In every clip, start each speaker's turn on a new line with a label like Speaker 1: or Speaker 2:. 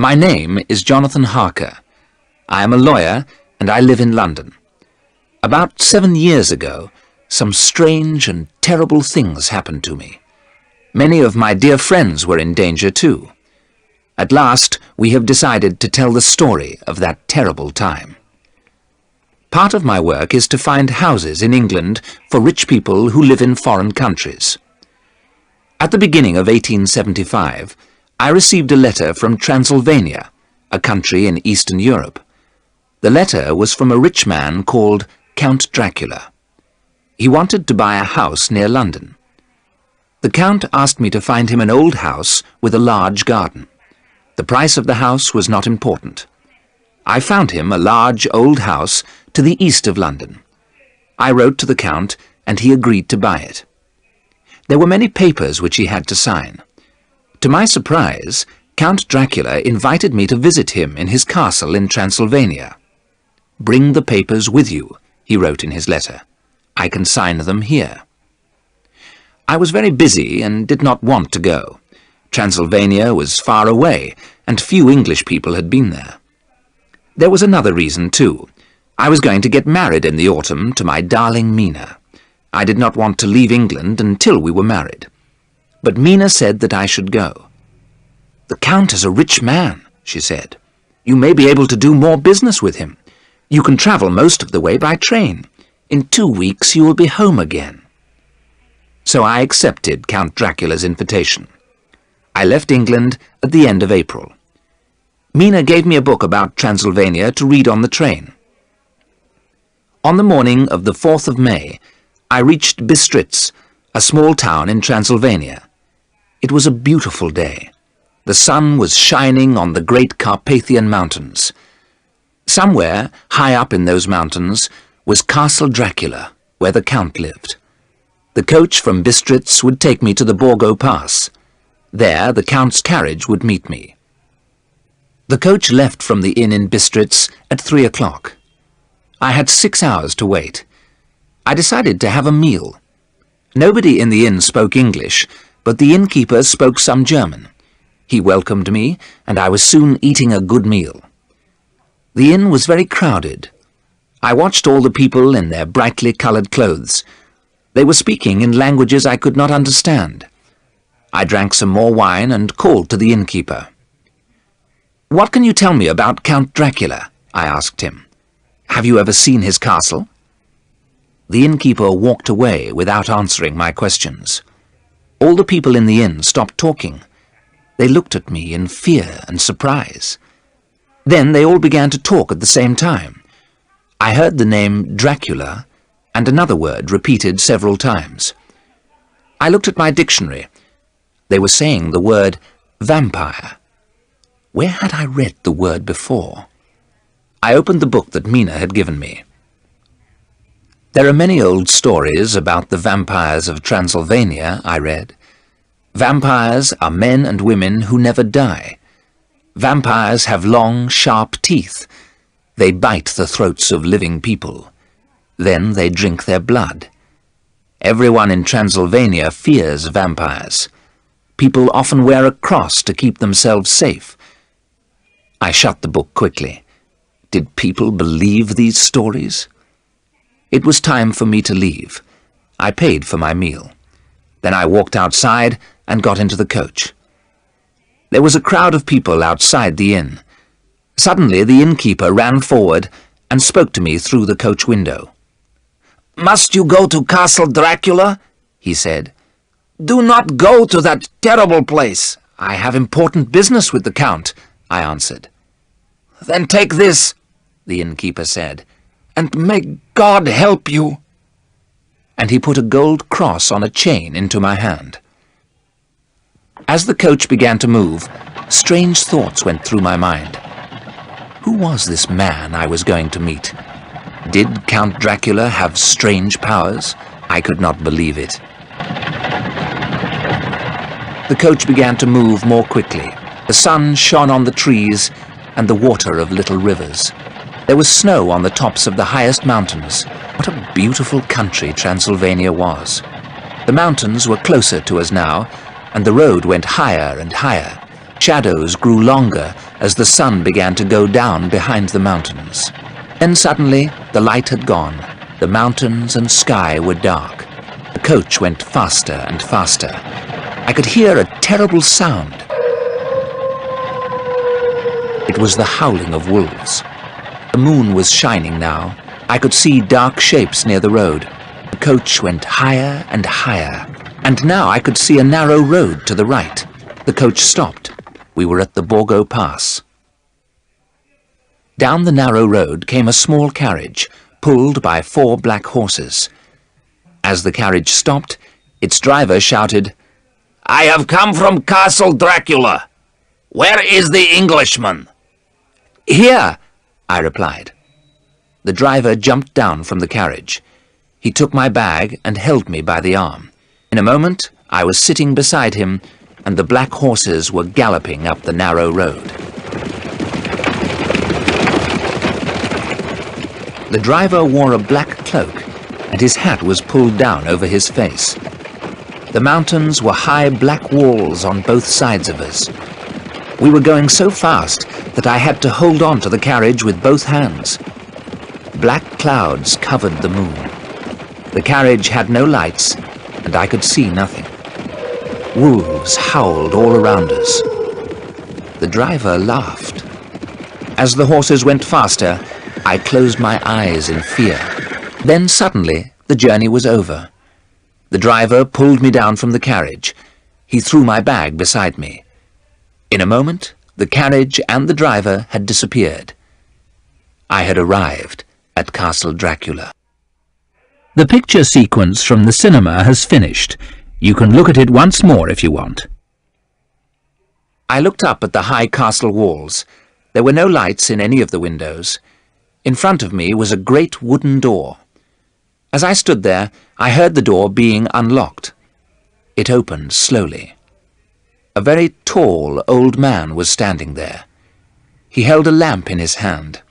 Speaker 1: My name is Jonathan Harker. I am a lawyer and I live in London. About 7 years ago, some strange and terrible things happened to me. Many of my dear friends were in danger too. At last, we have decided to tell the story of that terrible time. Part of my work is to find houses in England for rich people who live in foreign countries. At the beginning of 1875, I received a letter from Transylvania, a country in Eastern Europe. The letter was from a rich man called Count Dracula. He wanted to buy a house near London. The Count asked me to find him an old house with a large garden. The price of the house was not important. I found him a large old house to the east of London. I wrote to the Count and he agreed to buy it. There were many papers which he had to sign. To my surprise, Count Dracula invited me to visit him in his castle in Transylvania. "Bring the papers with you," he wrote in his letter. "I can sign them here." I was very busy and did not want to go. Transylvania was far away, and few English people had been there. There was another reason, too. I was going to get married in the autumn to my darling Mina. I did not want to leave England until we were married. But Mina said that I should go. "The Count is a rich man," she said. "You may be able to do more business with him. You can travel most of the way by train. In 2 weeks you will be home again." So I accepted Count Dracula's invitation. I left England at the end of April. Mina gave me a book about Transylvania to read on the train. On the morning of the 4th of May, I reached Bistritz, a small town in Transylvania. It was a beautiful day. The sun was shining on the great Carpathian Mountains. Somewhere, high up in those mountains, was Castle Dracula, where the Count lived. The coach from Bistritz would take me to the Borgo Pass. There, the Count's carriage would meet me. The coach left from the inn in Bistritz at 3 o'clock. I had 6 hours to wait. I decided to have a meal. Nobody in the inn spoke English, but the innkeeper spoke some German. He welcomed me, and I was soon eating a good meal. The inn was very crowded. I watched all the people in their brightly coloured clothes. They were speaking in languages I could not understand. I drank some more wine and called to the innkeeper. "What can you tell me about Count Dracula?" I asked him. "Have you ever seen his castle?" The innkeeper walked away without answering my questions. All the people in the inn stopped talking. They looked at me in fear and surprise. Then they all began to talk at the same time. I heard the name Dracula and another word repeated several times. I looked at my dictionary. They were saying the word vampire. Where had I read the word before? I opened the book that Mina had given me. "There are many old stories about the vampires of Transylvania," I read. "Vampires are men and women who never die. Vampires have long, sharp teeth. They bite the throats of living people. Then they drink their blood. Everyone in Transylvania fears vampires. People often wear a cross to keep themselves safe." I shut the book quickly. Did people believe these stories? It was time for me to leave. I paid for my meal. Then I walked outside and got into the coach. There was a crowd of people outside the inn. Suddenly the innkeeper ran forward and spoke to me through the coach window. "Must you go to Castle Dracula?" he said. "Do not go to that terrible place." "I have important business with the Count," I answered. "Then take this," the innkeeper said, "and may God help you." And he put a gold cross on a chain into my hand. As the coach began to move, strange thoughts went through my mind. Who was this man I was going to meet? Did Count Dracula have strange powers? I could not believe it. The coach began to move more quickly. The sun shone on the trees and the water of little rivers. There was snow on the tops of the highest mountains. What a beautiful country Transylvania was. The mountains were closer to us now, and the road went higher and higher, shadows grew longer as the sun began to go down behind the mountains. Then suddenly the light had gone. The mountains and sky were dark. The coach went faster and faster. I could hear a terrible sound. It was the howling of wolves. The moon was shining now. I could see dark shapes near the road. The coach went higher and higher, and now I could see a narrow road to the right. The coach stopped. We were at the Borgo Pass. Down the narrow road came a small carriage, pulled by 4 black horses. As the carriage stopped, its driver shouted, "I have come from Castle Dracula. Where is the Englishman?" "Here," I replied. The driver jumped down from the carriage. He took my bag and held me by the arm. In a moment, I was sitting beside him, and the black horses were galloping up the narrow road. The driver wore a black cloak, and his hat was pulled down over his face. The mountains were high black walls on both sides of us. We were going so fast that I had to hold on to the carriage with both hands. Black clouds covered the moon. The carriage had no lights, and I could see nothing. Wolves howled all around us. The driver laughed. As the horses went faster, I closed my eyes in fear. Then suddenly, the journey was over. The driver pulled me down from the carriage. He threw my bag beside me. In a moment, the carriage and the driver had disappeared. I had arrived at Castle Dracula. The picture sequence from the cinema has finished. You can look at it once more if you want. I looked up at the high castle walls. There were no lights in any of the windows. In front of me was a great wooden door. As I stood there, I heard the door being unlocked. It opened slowly. A very tall old man was standing there. He held a lamp in his hand.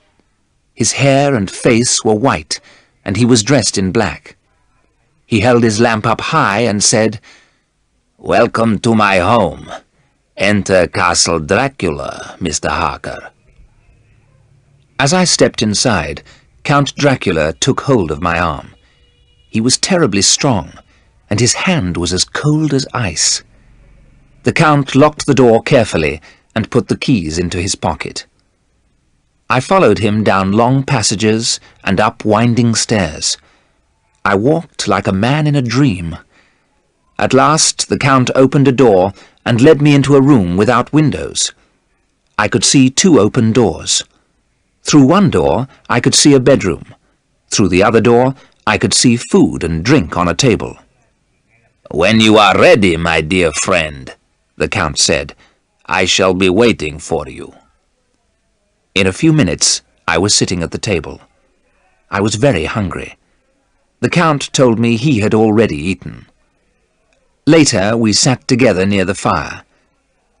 Speaker 1: His hair and face were white, and he was dressed in black. He held his lamp up high and said, "Welcome to my home. Enter Castle Dracula, Mr. Harker." As I stepped inside, Count Dracula took hold of my arm. He was terribly strong, and his hand was as cold as ice. The Count locked the door carefully and put the keys into his pocket. I followed him down long passages and up winding stairs. I walked like a man in a dream. At last the Count opened a door and led me into a room without windows. I could see 2 open doors. Through one door I could see a bedroom. Through the other door I could see food and drink on a table. "When you are ready, my dear friend," the Count said, "I shall be waiting for you." In a few minutes I was sitting at the table. I was very hungry. The Count told me he had already eaten. Later we sat together near the fire.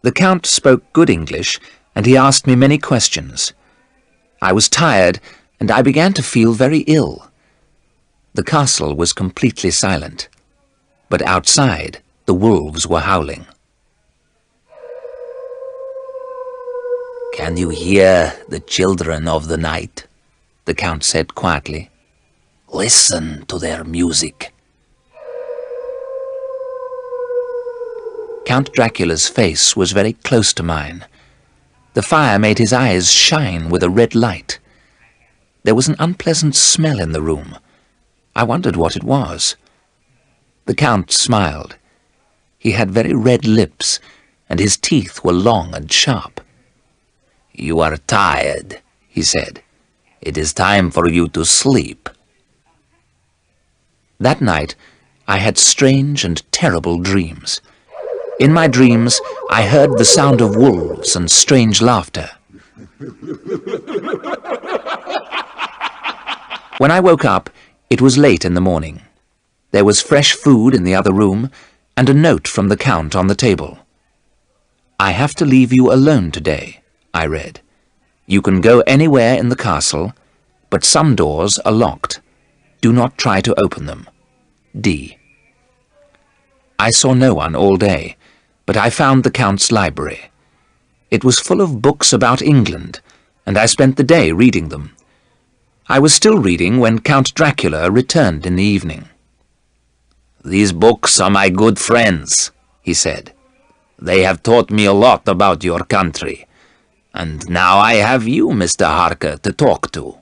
Speaker 1: The Count spoke good English, and he asked me many questions. I was tired, and I began to feel very ill. The castle was completely silent, but outside the wolves were howling. "Can you hear the children of the night?" the Count said quietly. "Listen to their music." Count Dracula's face was very close to mine. The fire made his eyes shine with a red light. There was an unpleasant smell in the room. I wondered what it was. The Count smiled. He had very red lips, and his teeth were long and sharp. "You are tired," he said. "It is time for you to sleep." That night I had strange and terrible dreams. In my dreams I heard the sound of wolves and strange laughter. When I woke up, it was late in the morning. There was fresh food in the other room, and a note from the Count on the table. "I have to leave you alone today," I read. "You can go anywhere in the castle, but some doors are locked. Do not try to open them. D." I saw no one all day, but I found the Count's library. It was full of books about England, and I spent the day reading them. I was still reading when Count Dracula returned in the evening. "These books are my good friends," he said. "They have taught me a lot about your country, and now I have you, Mr. Harker, to talk to."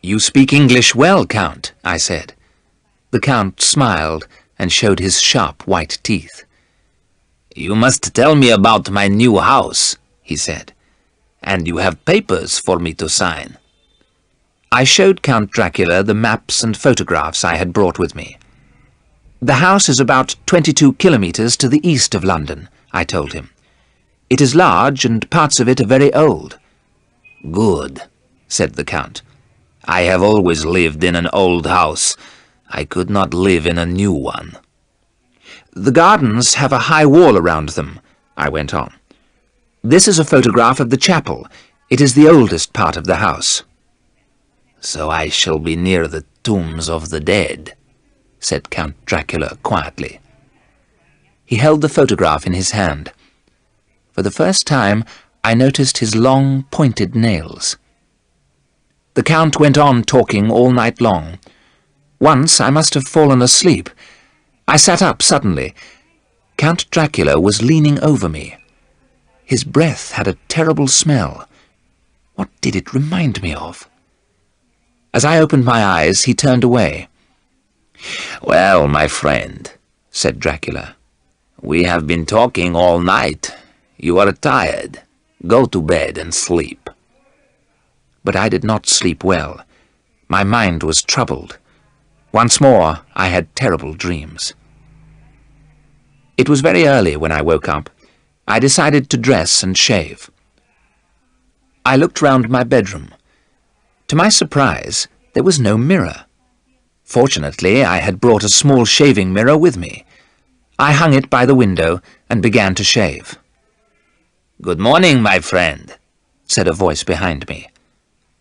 Speaker 1: "You speak English well, Count," I said. The Count smiled and showed his sharp white teeth. "You must tell me about my new house," he said, "and you have papers for me to sign." I showed Count Dracula the maps and photographs I had brought with me. "The house is about 22 kilometers to the east of London," I told him. "It is large, and parts of it are very old." "Good," said the Count. "I have always lived in an old house. I could not live in a new one." "The gardens have a high wall around them," I went on. "This is a photograph of the chapel. It is the oldest part of the house." "So I shall be near the tombs of the dead," said Count Dracula quietly. He held the photograph in his hand. For the first time, I noticed his long, pointed nails. The Count went on talking all night long. Once I must have fallen asleep. I sat up suddenly. Count Dracula was leaning over me. His breath had a terrible smell. What did it remind me of? As I opened my eyes, he turned away. "Well, my friend," said Dracula, "we have been talking all night. You are tired. Go to bed and sleep." But I did not sleep well. My mind was troubled. Once more, I had terrible dreams. It was very early when I woke up. I decided to dress and shave. I looked round my bedroom. To my surprise, there was no mirror. Fortunately, I had brought a small shaving mirror with me. I hung it by the window and began to shave. "Good morning, my friend," said a voice behind me.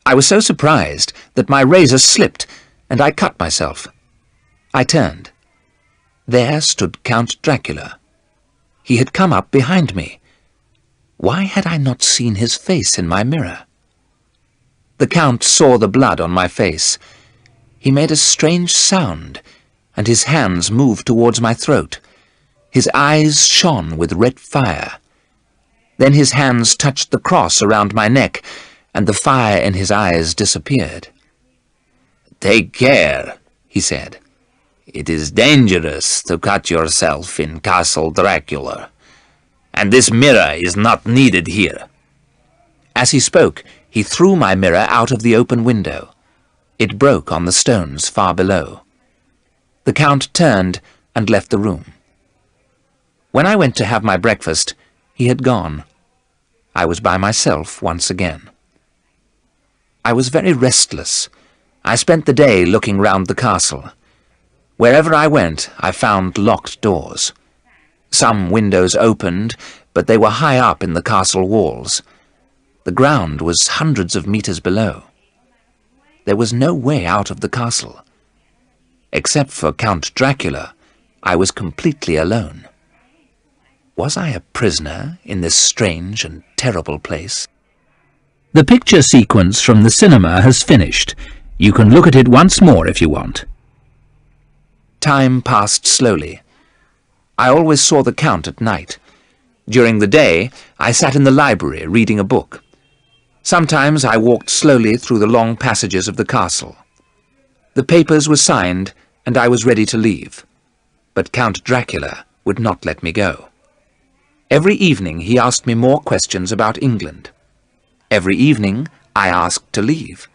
Speaker 1: I was so surprised that my razor slipped, and I cut myself. I turned. There stood Count Dracula. He had come up behind me. Why had I not seen his face in my mirror? The Count saw the blood on my face. He made a strange sound, and his hands moved towards my throat. His eyes shone with red fire. Then his hands touched the cross around my neck, and the fire in his eyes disappeared. "Take care," he said. "It is dangerous to cut yourself in Castle Dracula, and this mirror is not needed here." As he spoke, he threw my mirror out of the open window. It broke on the stones far below. The Count turned and left the room. When I went to have my breakfast, he had gone. I was by myself once again. I was very restless. I spent the day looking round the castle. Wherever I went, I found locked doors. Some windows opened, but they were high up in the castle walls. The ground was hundreds of meters below. There was no way out of the castle. Except for Count Dracula, I was completely alone. Was I a prisoner in this strange and terrible place? The picture sequence from the cinema has finished. You can look at it once more if you want. Time passed slowly. I always saw the Count at night. During the day, I sat in the library reading a book. Sometimes I walked slowly through the long passages of the castle. The papers were signed, and I was ready to leave. But Count Dracula would not let me go. Every evening he asked me more questions about England. Every evening I asked to leave,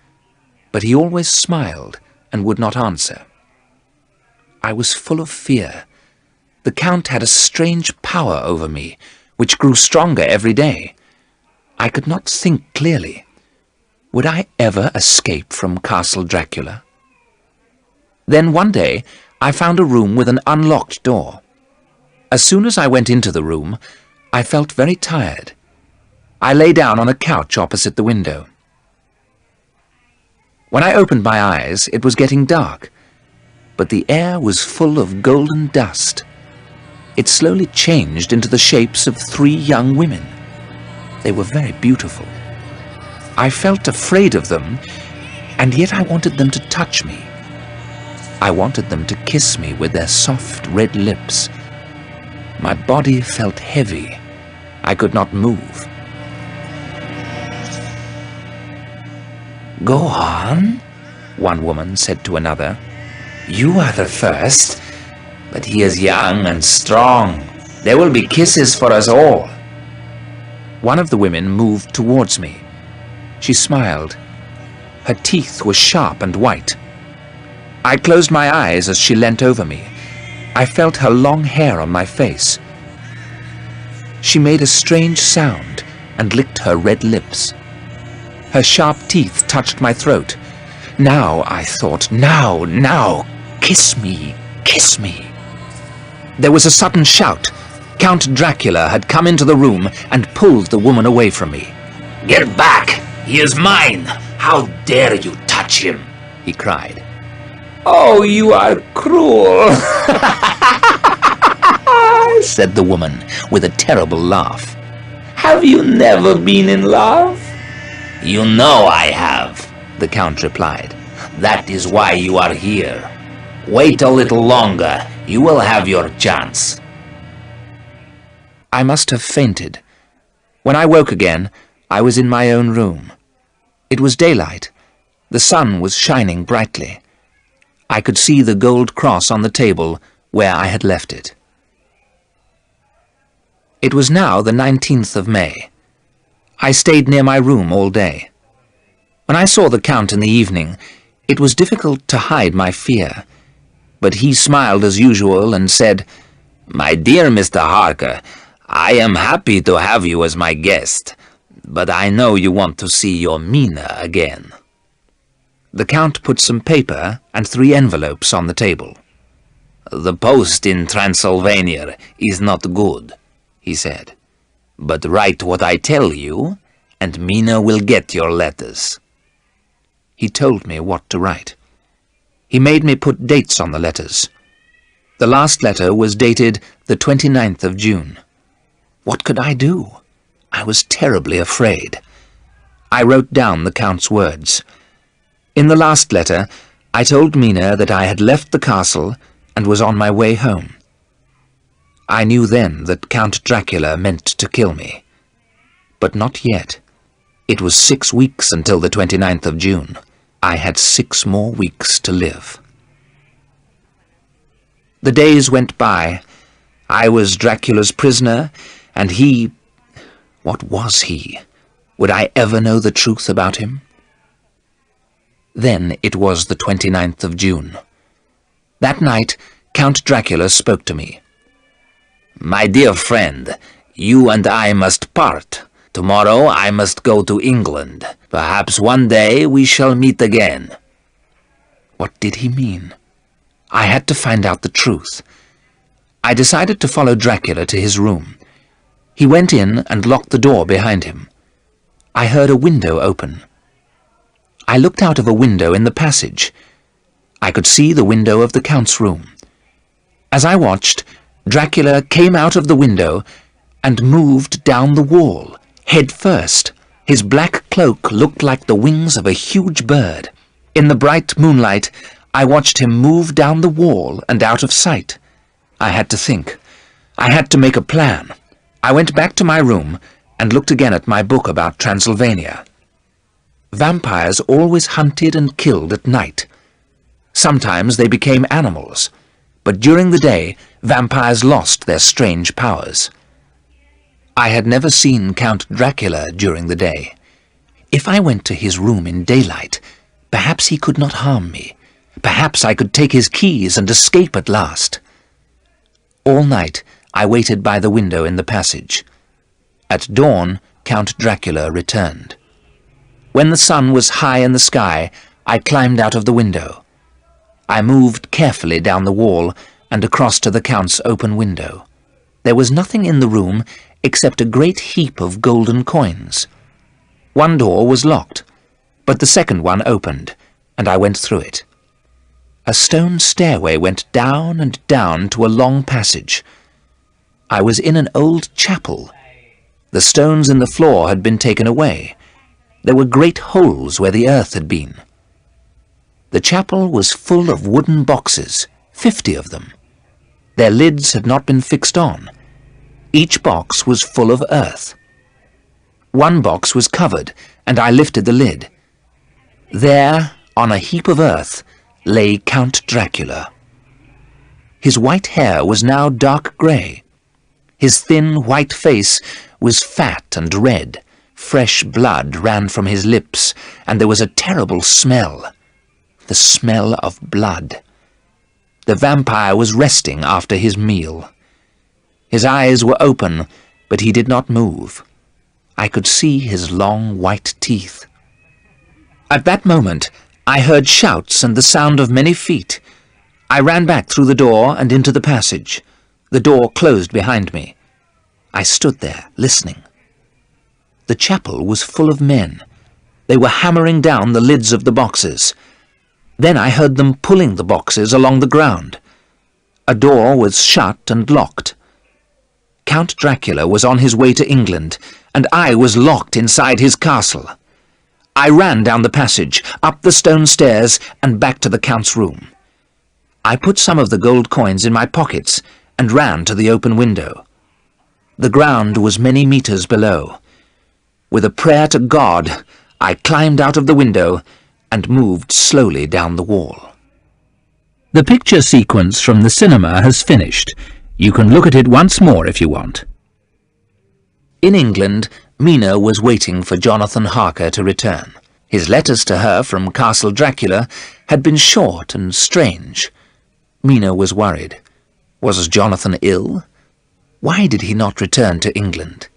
Speaker 1: but he always smiled and would not answer. I was full of fear. The Count had a strange power over me, which grew stronger every day. I could not think clearly. Would I ever escape from Castle Dracula? Then one day I found a room with an unlocked door. As soon as I went into the room, I felt very tired. I lay down on a couch opposite the window. When I opened my eyes, it was getting dark, but the air was full of golden dust. It slowly changed into the shapes of 3 young women. They were very beautiful. I felt afraid of them, and yet I wanted them to touch me. I wanted them to kiss me with their soft red lips. My body felt heavy. I could not move. "Go on," one woman said to another. "You are the first, but he is young and strong. There will be kisses for us all." One of the women moved towards me. She smiled. Her teeth were sharp and white. I closed my eyes as she leant over me. I felt her long hair on my face. She made a strange sound and licked her red lips. Her sharp teeth touched my throat. Now, I thought, now, kiss me, kiss me. There was a sudden shout. Count Dracula had come into the room and pulled the woman away from me. "Get back! He is mine! How dare you touch him!" he cried. "Oh, you are cruel," said the woman with a terrible laugh. "Have you never been in love?" "You know I have," the Count replied. "That is why you are here. Wait a little longer. You will have your chance." I must have fainted. When I woke again, I was in my own room. It was daylight. The sun was shining brightly. I could see the gold cross on the table where I had left it. It was now the 19th of May. I stayed near my room all day. When I saw the Count in the evening, it was difficult to hide my fear. But he smiled as usual and said, "My dear Mr. Harker, I am happy to have you as my guest, but I know you want to see your Mina again." The Count put some paper and 3 envelopes on the table. "The post in Transylvania is not good," he said. "But write what I tell you, and Mina will get your letters." He told me what to write. He made me put dates on the letters. The last letter was dated the 29th of June. What could I do? I was terribly afraid. I wrote down the Count's words. In the last letter, I told Mina that I had left the castle and was on my way home. I knew then that Count Dracula meant to kill me. But not yet. It was 6 weeks until the 29th of June. I had 6 more weeks to live. The days went by. I was Dracula's prisoner, and he... What was he? Would I ever know the truth about him? Then it was the 29th of June. That night, Count Dracula spoke to me. "My dear friend, you and I must part. Tomorrow I must go to England. Perhaps one day we shall meet again." What did he mean? I had to find out the truth. I decided to follow Dracula to his room. He went in and locked the door behind him. I heard a window open. I looked out of a window in the passage. I could see the window of the Count's room. As I watched, Dracula came out of the window and moved down the wall, head first. His black cloak looked like the wings of a huge bird. In the bright moonlight, I watched him move down the wall and out of sight. I had to think. I had to make a plan. I went back to my room and looked again at my book about Transylvania. Vampires always hunted and killed at night. Sometimes they became animals, but during the day, vampires lost their strange powers. I had never seen Count Dracula during the day. If I went to his room in daylight, perhaps he could not harm me. Perhaps I could take his keys and escape at last. All night I waited by the window in the passage. At dawn, Count Dracula returned. When the sun was high in the sky, I climbed out of the window. I moved carefully down the wall and across to the Count's open window. There was nothing in the room except a great heap of golden coins. One door was locked, but the second one opened, and I went through it. A stone stairway went down and down to a long passage. I was in an old chapel. The stones in the floor had been taken away. There were great holes where the earth had been. The chapel was full of wooden boxes, 50 of them. Their lids had not been fixed on. Each box was full of earth. One box was covered, and I lifted the lid. There, on a heap of earth, lay Count Dracula. His white hair was now dark grey. His thin white face was fat and red. Fresh blood ran from his lips, and there was a terrible smell, the smell of blood. The vampire was resting after his meal. His eyes were open, but he did not move. I could see his long white teeth. At that moment, I heard shouts and the sound of many feet. I ran back through the door and into the passage. The door closed behind me. I stood there, listening. The chapel was full of men. They were hammering down the lids of the boxes. Then I heard them pulling the boxes along the ground. A door was shut and locked. Count Dracula was on his way to England, and I was locked inside his castle. I ran down the passage, up the stone stairs, and back to the Count's room. I put some of the gold coins in my pockets and ran to the open window. The ground was many meters below. With a prayer to God, I climbed out of the window and moved slowly down the wall. The picture sequence from the cinema has finished. You can look at it once more if you want. In England, Mina was waiting for Jonathan Harker to return. His letters to her from Castle Dracula had been short and strange. Mina was worried. Was Jonathan ill? Why did he not return to England?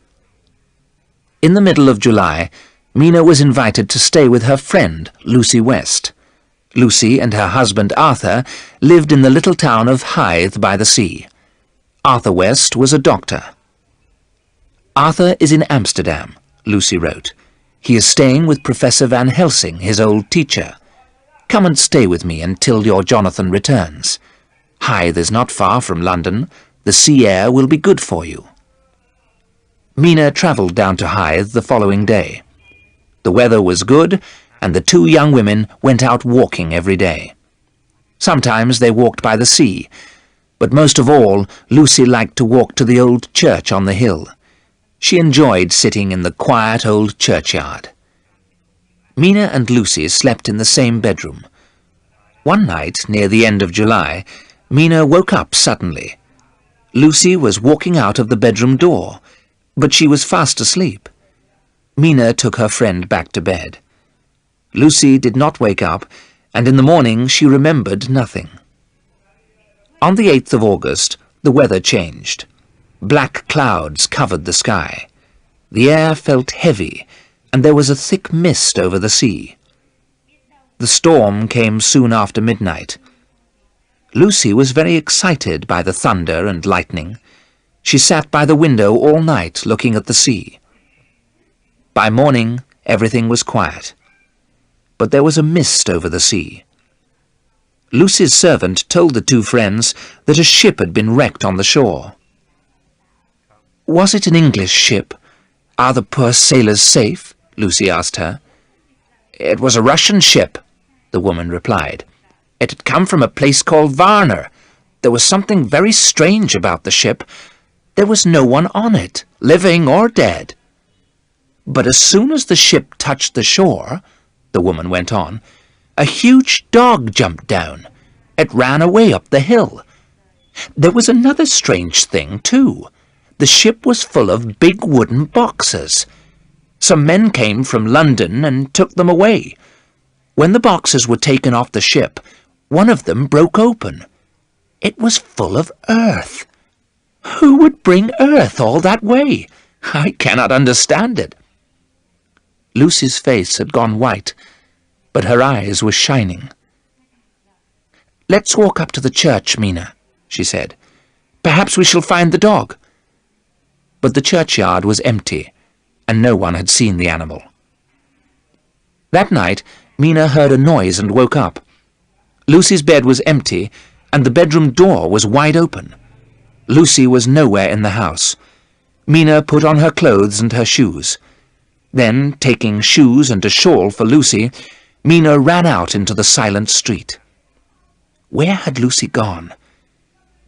Speaker 1: In the middle of July, Mina was invited to stay with her friend, Lucy West. Lucy and her husband Arthur lived in the little town of Hythe by the sea. Arthur West was a doctor. Arthur is in Amsterdam, Lucy wrote. He is staying with Professor Van Helsing, his old teacher. Come and stay with me until your Jonathan returns. Hythe is not far from London. The sea air will be good for you. Mina travelled down to Hythe the following day. The weather was good, and the two young women went out walking every day. Sometimes they walked by the sea, but most of all Lucy liked to walk to the old church on the hill. She enjoyed sitting in the quiet old churchyard. Mina and Lucy slept in the same bedroom. One night, near the end of July, Mina woke up suddenly. Lucy was walking out of the bedroom door, but she was fast asleep. Mina took her friend back to bed. Lucy did not wake up, and in the morning she remembered nothing. On the 8th of August, the weather changed. Black clouds covered the sky. The air felt heavy, and there was a thick mist over the sea. The storm came soon after midnight. Lucy was very excited by the thunder and lightning. She sat by the window all night looking at the sea. By morning, everything was quiet, but there was a mist over the sea. Lucy's servant told the two friends that a ship had been wrecked on the shore. "Was it an English ship? Are the poor sailors safe?" Lucy asked her. "It was a Russian ship," the woman replied. "It had come from a place called Varna. There was something very strange about the ship. There was no one on it, living or dead. But as soon as the ship touched the shore," the woman went on, "a huge dog jumped down. It ran away up the hill. There was another strange thing, too. The ship was full of big wooden boxes. Some men came from London and took them away. When the boxes were taken off the ship, one of them broke open. It was full of earth. Who would bring earth all that way? I cannot understand it." Lucy's face had gone white, but her eyes were shining. "Let's walk up to the church, Mina," she said. "Perhaps we shall find the dog." But the churchyard was empty, and no one had seen the animal. That night, Mina heard a noise and woke up. Lucy's bed was empty, and the bedroom door was wide open. Lucy was nowhere in the house. Mina put on her clothes and her shoes. Then, taking shoes and a shawl for Lucy, Mina ran out into the silent street. Where had Lucy gone?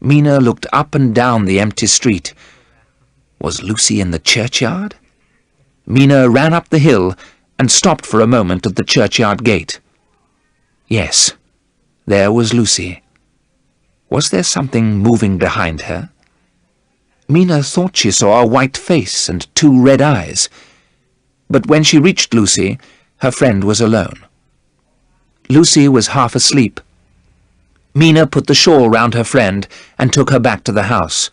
Speaker 1: Mina looked up and down the empty street. Was Lucy in the churchyard? Mina ran up the hill and stopped for a moment at the churchyard gate. Yes, there was Lucy. Was there something moving behind her? Mina thought she saw a white face and 2 red eyes. But when she reached Lucy, her friend was alone. Lucy was half asleep. Mina put the shawl round her friend and took her back to the house.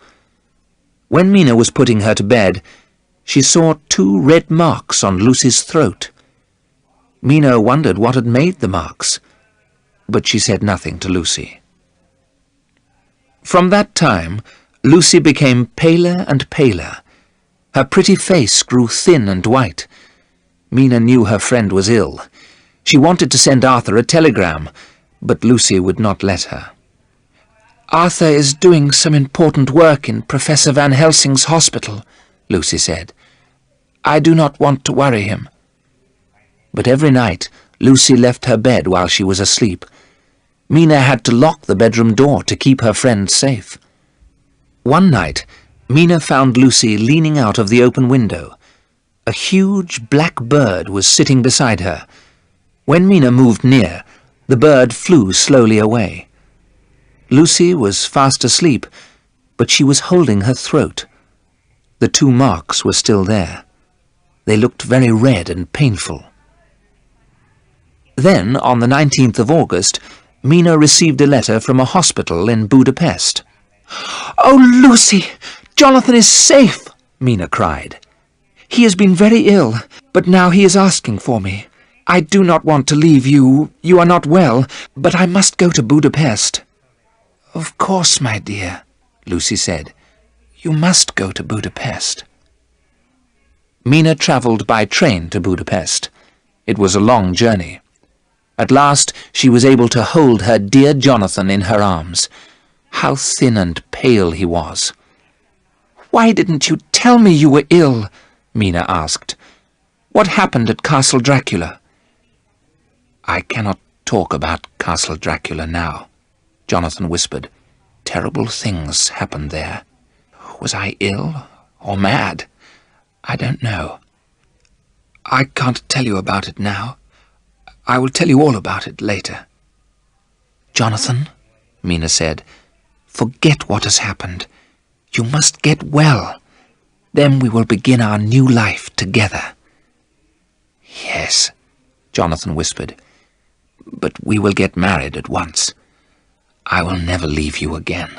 Speaker 1: When Mina was putting her to bed, she saw 2 red marks on Lucy's throat. Mina wondered what had made the marks, but she said nothing to Lucy. From that time, Lucy became paler and paler. Her pretty face grew thin and white. Mina knew her friend was ill. She wanted to send Arthur a telegram, but Lucy would not let her. "Arthur is doing some important work in Professor Van Helsing's hospital," Lucy said. "I do not want to worry him." But every night Lucy left her bed while she was asleep. Mina had to lock the bedroom door to keep her friend safe. One night, Mina found Lucy leaning out of the open window. A huge black bird was sitting beside her. When Mina moved near, the bird flew slowly away. Lucy was fast asleep, but she was holding her throat. The 2 marks were still there. They looked very red and painful. Then, on the 19th of August, Mina received a letter from a hospital in Budapest. "Oh, Lucy! Jonathan is safe!" Mina cried. "He has been very ill, but now he is asking for me. I do not want to leave you. You are not well, but I must go to Budapest." "Of course, my dear," Lucy said. "You must go to Budapest." Mina travelled by train to Budapest. It was a long journey. At last she was able to hold her dear Jonathan in her arms. How thin and pale he was. "Why didn't you tell me you were ill?" Mina asked. "What happened at Castle Dracula?" "I cannot talk about Castle Dracula now," Jonathan whispered. "Terrible things happened there. Was I ill or mad? I don't know. I can't tell you about it now. I will tell you all about it later." "Jonathan," Mina said, "forget what has happened. You must get well. Then we will begin our new life together." "Yes," Jonathan whispered, "but we will get married at once. I will never leave you again."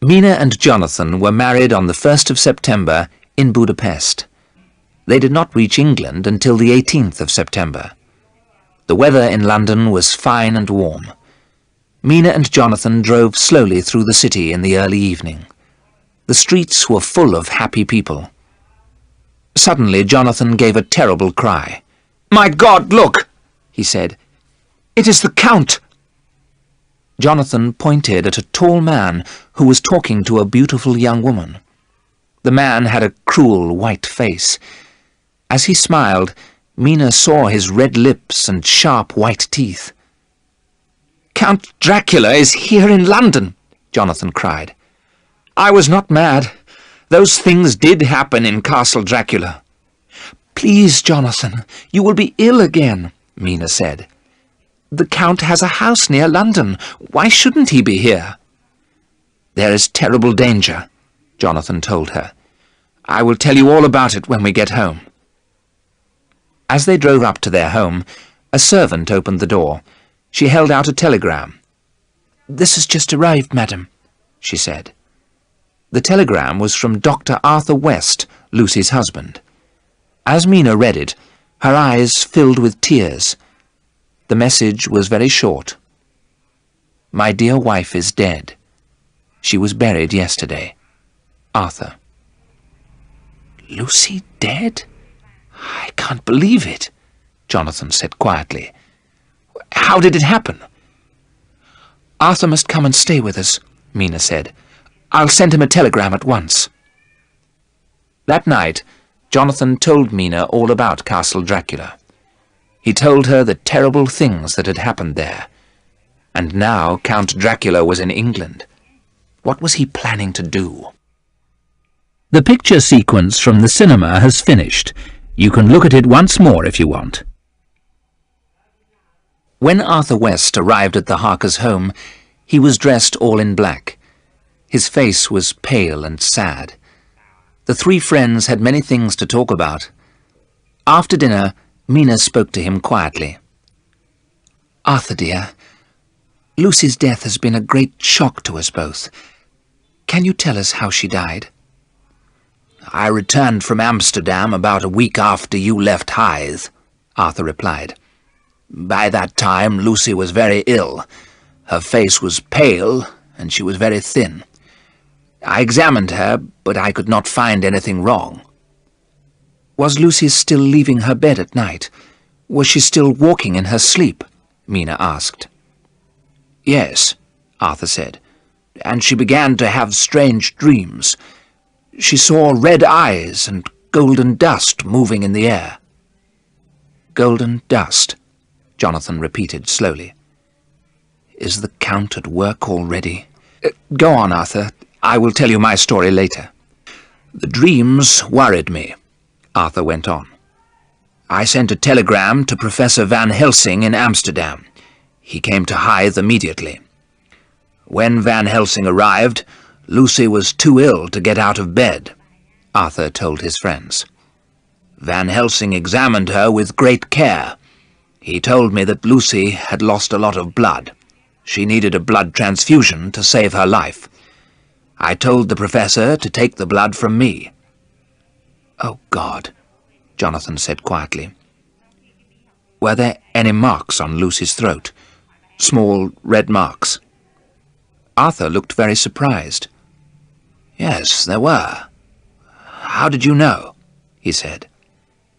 Speaker 1: Mina and Jonathan were married on the 1st of September in Budapest. They did not reach England until the 18th of September. The weather in London was fine and warm. Mina and Jonathan drove slowly through the city in the early evening. The streets were full of happy people. Suddenly Jonathan gave a terrible cry. "My God, look!" he said. "It is the Count!" Jonathan pointed at a tall man who was talking to a beautiful young woman. The man had a cruel white face. As he smiled, Mina saw his red lips and sharp white teeth. "Count Dracula is here in London!" Jonathan cried. "I was not mad. Those things did happen in Castle Dracula." "Please, Jonathan, you will be ill again," Mina said. "The Count has a house near London. Why shouldn't he be here?" "There is terrible danger," Jonathan told her. "I will tell you all about it when we get home." As they drove up to their home, a servant opened the door. She held out a telegram. "This has just arrived, madam," she said. The telegram was from Dr. Arthur West, Lucy's husband. As Mina read it, her eyes filled with tears. The message was very short. "My dear wife is dead. She was buried yesterday. Arthur." "Lucy dead? I can't believe it," Jonathan said quietly. "How did it happen?" "Arthur must come and stay with us," Mina said. "I'll send him a telegram at once." That night, Jonathan told Mina all about Castle Dracula. He told her the terrible things that had happened there. And now Count Dracula was in England. What was he planning to do? The picture sequence from the cinema has finished. You can look at it once more if you want. When Arthur West arrived at the Harkers' home, he was dressed all in black. His face was pale and sad. The three friends had many things to talk about. After dinner, Mina spoke to him quietly. "Arthur, dear, Lucy's death has been a great shock to us both. Can you tell us how she died?" "I returned from Amsterdam about a week after you left Hythe," Arthur replied. "By that time Lucy was very ill. Her face was pale, and she was very thin. I examined her, but I could not find anything wrong." "Was Lucy still leaving her bed at night? Was she still walking in her sleep?" Mina asked. "Yes," Arthur said, "and she began to have strange dreams. She saw red eyes and golden dust moving in the air." "Golden dust," Jonathan repeated slowly. "Is the Count at work already?" "Go on, Arthur. I will tell you my story later." "The dreams worried me," Arthur went on. "I sent a telegram to Professor Van Helsing in Amsterdam. He came to Hythe immediately. When Van Helsing arrived, Lucy was too ill to get out of bed," Arthur told his friends. "Van Helsing examined her with great care. He told me that Lucy had lost a lot of blood. She needed a blood transfusion to save her life. I told the professor to take the blood from me." "Oh, God," Jonathan said quietly. "Were there any marks on Lucy's throat? Small red marks?" Arthur looked very surprised. "Yes, there were. How did you know?" he said.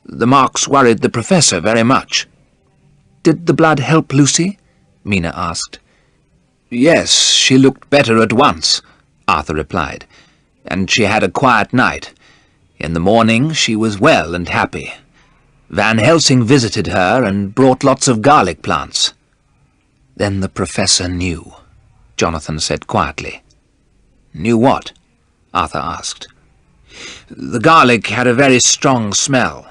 Speaker 1: "The marks worried the professor very much." "Did the blood help Lucy?" Mina asked. "Yes, she looked better at once," Arthur replied, "and she had a quiet night. In the morning she was well and happy. Van Helsing visited her and brought lots of garlic plants." "Then the professor knew," Jonathan said quietly. "Knew what?" Arthur asked. "The garlic had a very strong smell,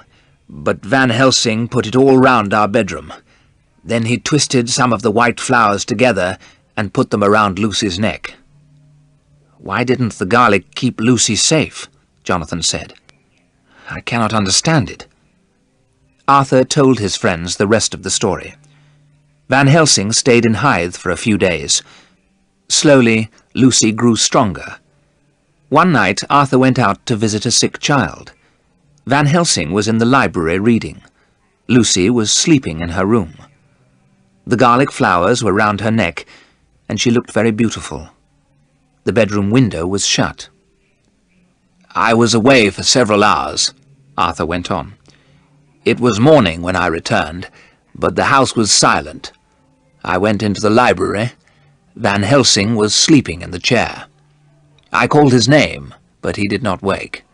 Speaker 1: but Van Helsing put it all round our bedroom. Then he twisted some of the white flowers together and put them around Lucy's neck." "Why didn't the garlic keep Lucy safe?" Jonathan said. "I cannot understand it." Arthur told his friends the rest of the story. Van Helsing stayed in Hythe for a few days. Slowly, Lucy grew stronger. One night, Arthur went out to visit a sick child. Van Helsing was in the library reading. Lucy was sleeping in her room. The garlic flowers were round her neck, and she looked very beautiful. The bedroom window was shut. "I was away for several hours," Arthur went on. "It was morning when I returned, but the house was silent. I went into the library. Van Helsing was sleeping in the chair. I called his name, but he did not wake.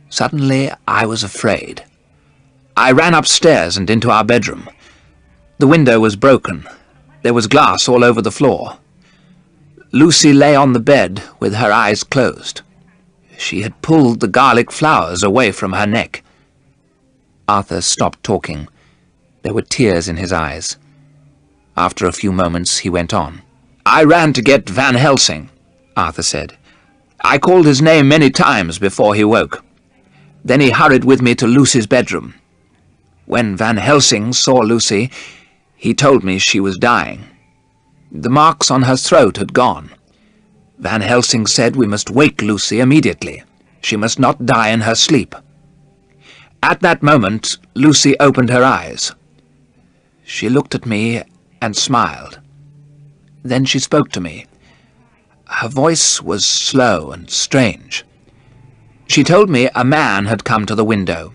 Speaker 1: Suddenly I was afraid. I ran upstairs and into our bedroom. The window was broken. There was glass all over the floor. Lucy lay on the bed with her eyes closed. She had pulled the garlic flowers away from her neck." Arthur stopped talking. There were tears in his eyes. After a few moments he went on. "I ran to get Van Helsing," Arthur said. "I called his name many times before he woke. Then he hurried with me to Lucy's bedroom. When Van Helsing saw Lucy, he told me she was dying. The marks on her throat had gone. Van Helsing said we must wake Lucy immediately. She must not die in her sleep. At that moment, Lucy opened her eyes. She looked at me and smiled. Then she spoke to me. Her voice was slow and strange. She told me a man had come to the window.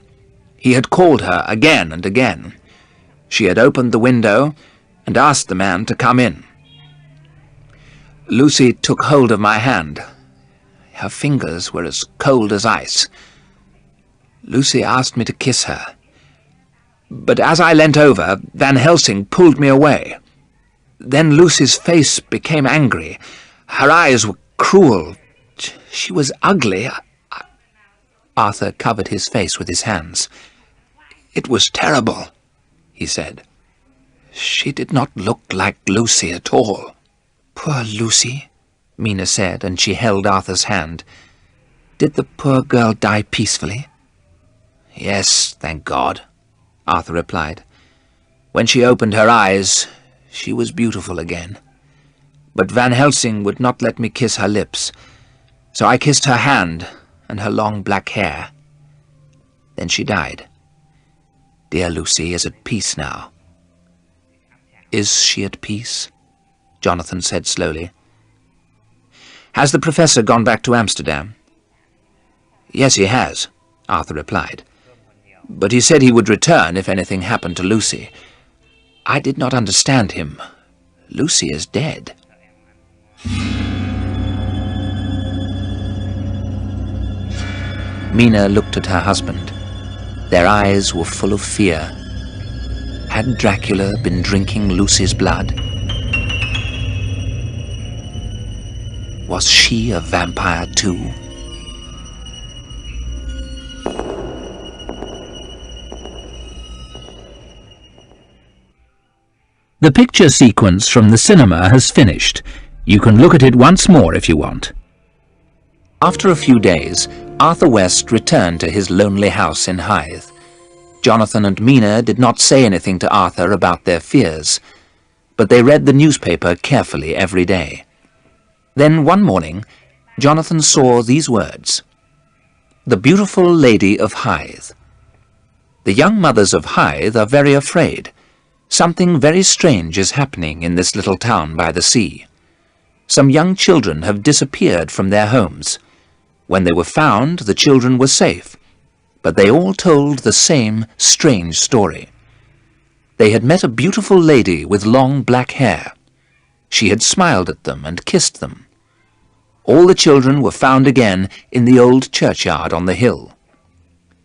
Speaker 1: He had called her again and again. She had opened the window and asked the man to come in. Lucy took hold of my hand, Her fingers were as cold as ice. Lucy asked me to kiss her. But as I leant over, Van Helsing pulled me away. Then Lucy's face became angry. Her eyes were cruel. She was ugly. Arthur covered his face with his hands. "It was terrible," he said. "She did not look like Lucy at all." "Poor Lucy," Mina said, and she held Arthur's hand. "Did the poor girl die peacefully?" "Yes, thank God," Arthur replied. "When she opened her eyes, she was beautiful again. But Van Helsing would not let me kiss her lips, so I kissed her hand and her long black hair. Then she died. Dear Lucy is at peace now." "Is she at peace?" Jonathan said slowly. "Has the professor gone back to Amsterdam?" "Yes, he has," Arthur replied. "But he said he would return if anything happened to Lucy. I did not understand him. Lucy is dead." Mina looked at her husband. Their eyes were full of fear. Had Dracula been drinking Lucy's blood? Was she a vampire too? The picture sequence from the cinema has finished. You can look at it once more if you want. After a few days, Arthur West returned to his lonely house in Hythe. Jonathan and Mina did not say anything to Arthur about their fears, but they read the newspaper carefully every day. Then one morning, Jonathan saw these words: "The beautiful lady of Hythe." The young mothers of Hythe are very afraid. Something very strange is happening in this little town by the sea. Some young children have disappeared from their homes. When they were found, the children were safe, but they all told the same strange story. They had met a beautiful lady with long black hair. She had smiled at them and kissed them. All the children were found again in the old churchyard on the hill.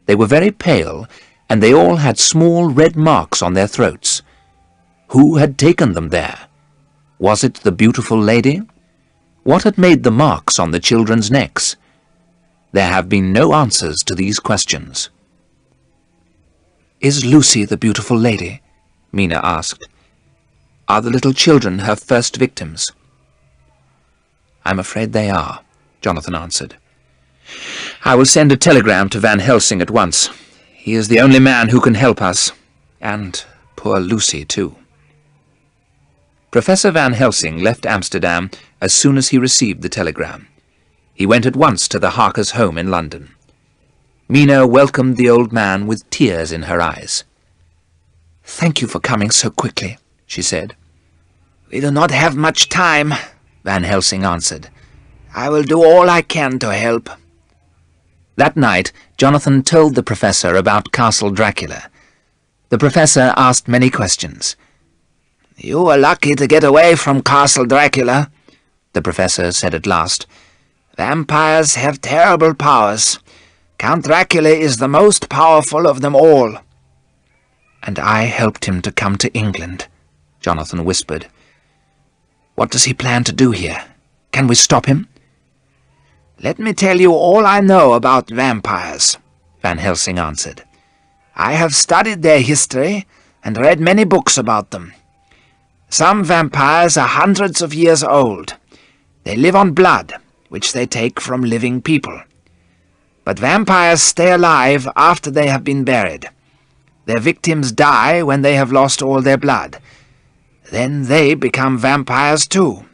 Speaker 1: They were very pale, and they all had small red marks on their throats. Who had taken them there? Was it the beautiful lady? What had made the marks on the children's necks? There have been no answers to these questions. "Is Lucy the beautiful lady?" Mina asked. "Are the little children her first victims?" "I'm afraid they are," Jonathan answered. "I will send a telegram to Van Helsing at once. He is the only man who can help us, and poor Lucy too." Professor Van Helsing left Amsterdam as soon as he received the telegram. He went at once to the Harkers' home in London. Mina welcomed the old man with tears in her eyes. "Thank you for coming so quickly," she said. "We do not have much time," Van Helsing answered. "I will do all I can to help." That night, Jonathan told the professor about Castle Dracula. The professor asked many questions. "You were lucky to get away from Castle Dracula," the professor said at last. "Vampires have terrible powers. Count Dracula is the most powerful of them all." "And I helped him to come to England," Jonathan whispered. "What does he plan to do here? Can we stop him?" "Let me tell you all I know about vampires," Van Helsing answered. "I have studied their history and read many books about them. Some vampires are hundreds of years old. They live on blood, which they take from living people. But vampires stay alive after they have been buried. Their victims die when they have lost all their blood. Then they become vampires too."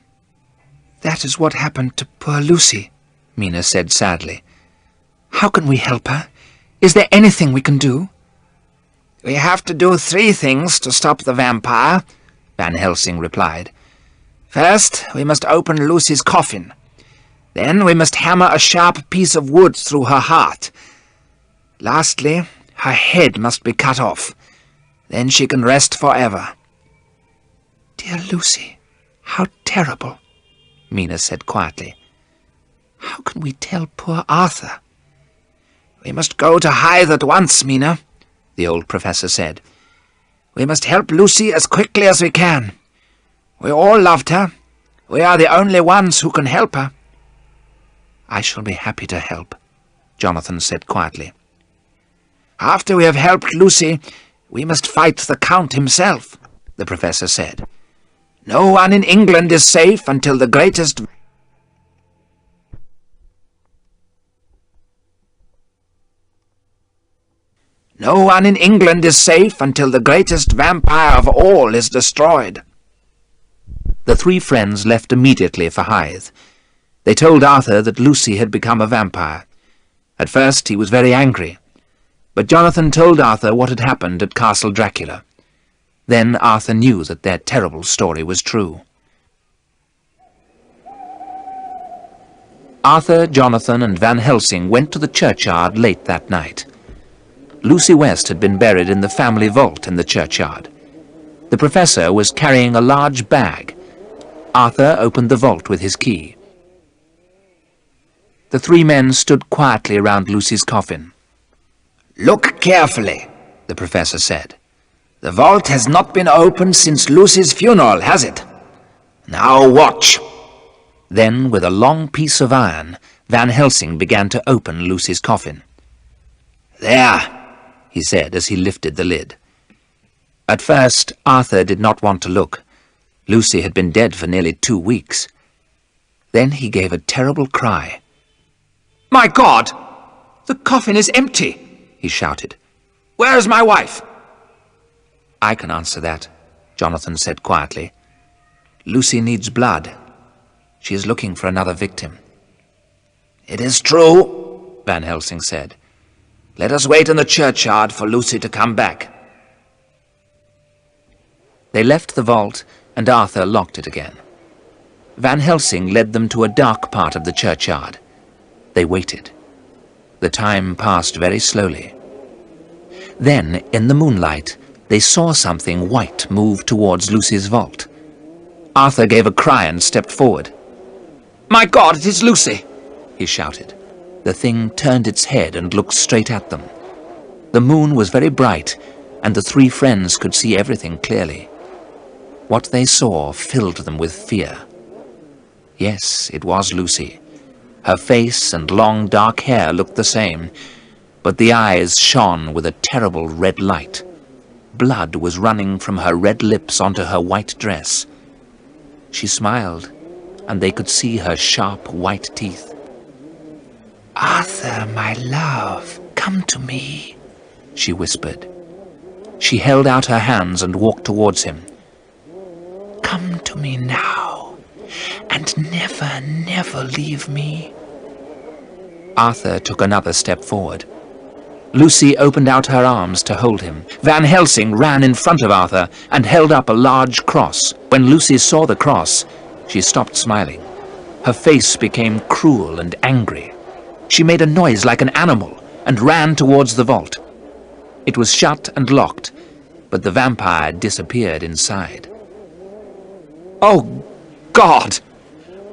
Speaker 1: "That is what happened to poor Lucy," Mina said sadly. "How can we help her? Is there anything we can do?" "We have to do 3 things to stop the vampire," Van Helsing replied. "First, we must open Lucy's coffin. Then we must hammer a sharp piece of wood through her heart. Lastly, her head must be cut off. Then she can rest forever." "Dear Lucy, how terrible," Mina said quietly. How can we tell poor Arthur? We must go to Hythe at once, Mina, the old professor said. We must help Lucy as quickly as we can. We all loved her. We are the only ones who can help her. I shall be happy to help, Jonathan said quietly. After we have helped Lucy, we must fight the Count himself, the professor said. No one in England is safe until the greatest... No one in England is safe until the greatest vampire of all is destroyed. The three friends left immediately for Hythe. They told Arthur that Lucy had become a vampire. At first he was very angry, but Jonathan told Arthur what had happened at Castle Dracula. Then Arthur knew that their terrible story was true. Arthur, Jonathan, and Van Helsing went to the churchyard late that night. Lucy West had been buried in the family vault in the churchyard. The professor was carrying a large bag. Arthur opened the vault with his key. The three men stood quietly around Lucy's coffin. "Look carefully," the professor said. "The vault has not been opened since Lucy's funeral, has it? Now watch." Then, with a long piece of iron, Van Helsing began to open Lucy's coffin. "There," he said as he lifted the lid. At first, Arthur did not want to look. Lucy had been dead for nearly 2 weeks. Then he gave a terrible cry. "My God! The coffin is empty!" he shouted. "Where is my wife?" "I can answer that," Jonathan said quietly. "Lucy needs blood. She is looking for another victim." "It is true," Van Helsing said. "Let us wait in the churchyard for Lucy to come back." They left the vault, and Arthur locked it again. Van Helsing led them to a dark part of the churchyard. They waited. The time passed very slowly. Then, in the moonlight, they saw something white move towards Lucy's vault. Arthur gave a cry and stepped forward. "My God, it is Lucy!" he shouted. The thing turned its head and looked straight at them. The moon was very bright, and the three friends could see everything clearly. What they saw filled them with fear. Yes, it was Lucy. Her face and long dark hair looked the same, but the eyes shone with a terrible red light. Blood was running from her red lips onto her white dress. She smiled, and they could see her sharp white teeth. "Arthur, my love, come to me," she whispered. She held out her hands and walked towards him. "Come to me now, and never, never leave me." Arthur took another step forward. Lucy opened out her arms to hold him. Van Helsing ran in front of Arthur and held up a large cross. When Lucy saw the cross, she stopped smiling. Her face became cruel and angry. She made a noise like an animal and ran towards the vault. It was shut and locked, but the vampire disappeared inside. "Oh, God!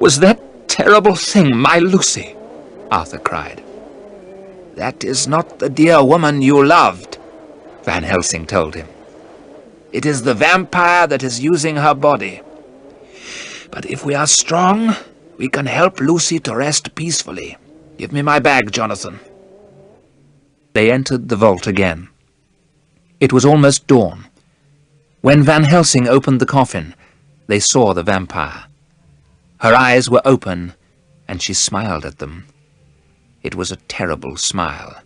Speaker 1: Was that terrible thing my Lucy?" Arthur cried. "That is not the dear woman you loved," Van Helsing told him. "It is the vampire that is using her body. But if we are strong, we can help Lucy to rest peacefully. Give me my bag, Jonathan." They entered the vault again. It was almost dawn. When Van Helsing opened the coffin, they saw the vampire. Her eyes were open, and she smiled at them. It was a terrible smile.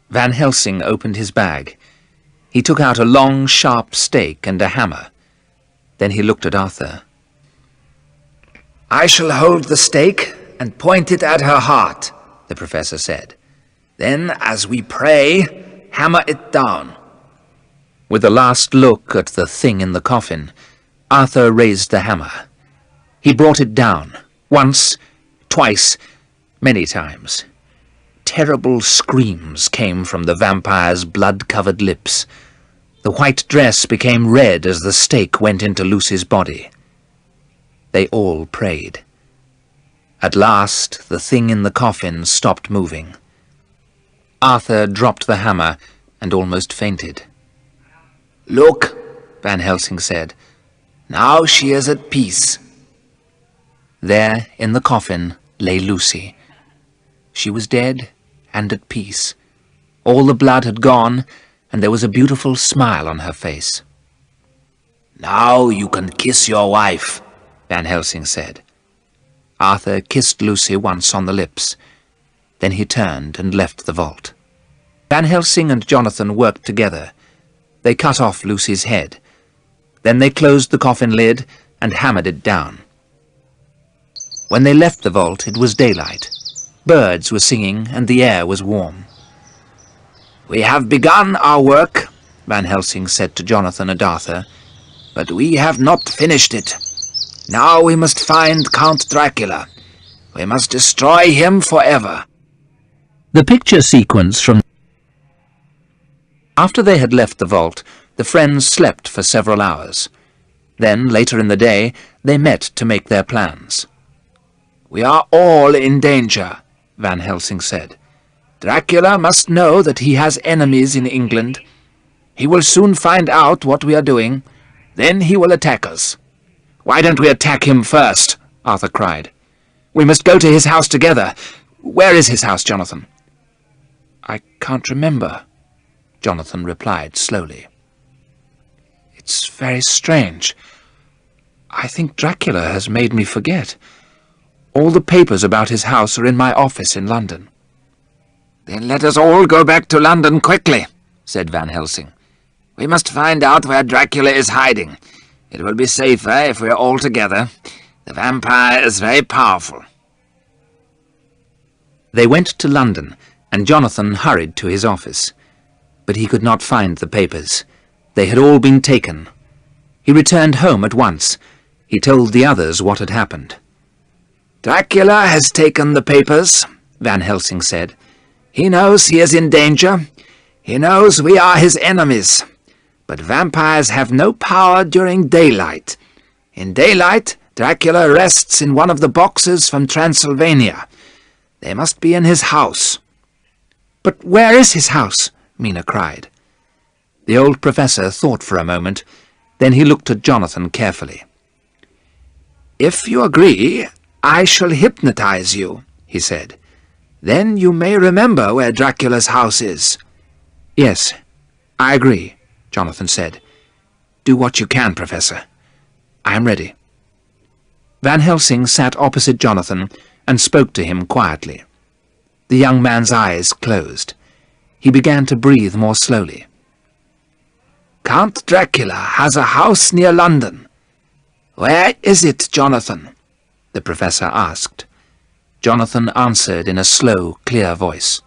Speaker 1: Van Helsing opened his bag. He took out a long, sharp stake and a hammer. Then he looked at Arthur. "I shall hold the stake and point it at her heart," the professor said. "Then, as we pray, hammer it down." With a last look at the thing in the coffin, Arthur raised the hammer. He brought it down, once, twice, many times. Terrible screams came from the vampire's blood-covered lips. The white dress became red as the stake went into Lucy's body. They all prayed. At last, the thing in the coffin stopped moving. Arthur dropped the hammer and almost fainted.
Speaker 2: "Look," Van Helsing said. "Now she is at peace."
Speaker 1: There, in the coffin, lay Lucy. She was dead and at peace. All the blood had gone, and there was a beautiful smile on her face.
Speaker 2: "Now you can kiss your wife,"
Speaker 1: Van Helsing said. Arthur kissed Lucy once on the lips. Then he turned and left the vault. Van Helsing and Jonathan worked together. They cut off Lucy's head. Then they closed the coffin lid and hammered it down. When they left the vault, it was daylight. Birds were singing and the air was warm.
Speaker 2: "We have begun our work,"
Speaker 1: Van Helsing said to Jonathan and Arthur,
Speaker 2: "but we have not finished it. Now we must find Count Dracula. We must destroy him forever."
Speaker 1: The picture sequence from... After they had left the vault, the friends slept for several hours. Then, later in the day, they met to make their plans.
Speaker 2: "We are all in danger," Van Helsing said. "Dracula must know that he has enemies in England. He will soon find out what we are doing. Then he will attack us."
Speaker 1: "Why don't we attack him first?" Arthur cried. "We must go to his house together. Where is his house, Jonathan?" "I can't remember," Jonathan replied slowly. "It's very strange. I think Dracula has made me forget. All the papers about his house are in my office in London."
Speaker 2: "Then let us all go back to London quickly," said Van Helsing. "We must find out where Dracula is hiding. It will be safer if we are all together. The vampire is very powerful."
Speaker 1: They went to London, and Jonathan hurried to his office. But he could not find the papers. They had all been taken. He returned home at once. He told the others what had happened.
Speaker 2: "Dracula has taken the papers," Van Helsing said. "He knows he is in danger. He knows we are his enemies. But vampires have no power during daylight. In daylight, Dracula rests in one of the boxes from Transylvania. They must be in his house."
Speaker 1: "But where is his house?" Mina cried. The old professor thought for a moment. Then he looked at Jonathan carefully.
Speaker 2: "If you agree, I shall hypnotize you," he said. "Then you may remember where Dracula's house is."
Speaker 1: "Yes, I agree," Jonathan said. "Do what you can, Professor. I am ready." Van Helsing sat opposite Jonathan and spoke to him quietly. The young man's eyes closed. He began to breathe more slowly.
Speaker 2: "Count Dracula has a house near London. Where is it, Jonathan?" the professor asked.
Speaker 1: Jonathan answered in a slow, clear voice.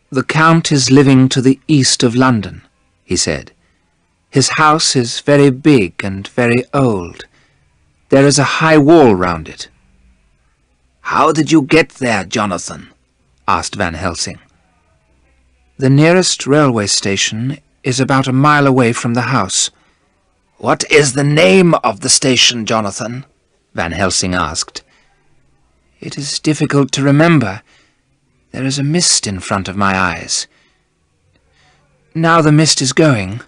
Speaker 1: "The Count is living to the east of London," he said. "His house is very big and very old. There is a high wall round it."
Speaker 2: "How did you get there, Jonathan?" asked Van Helsing.
Speaker 1: "The nearest railway station is about a mile away from the house."
Speaker 2: "What is the name of the station, Jonathan?" Van Helsing asked.
Speaker 1: "It is difficult to remember. There is a mist in front of my eyes. Now the mist is going.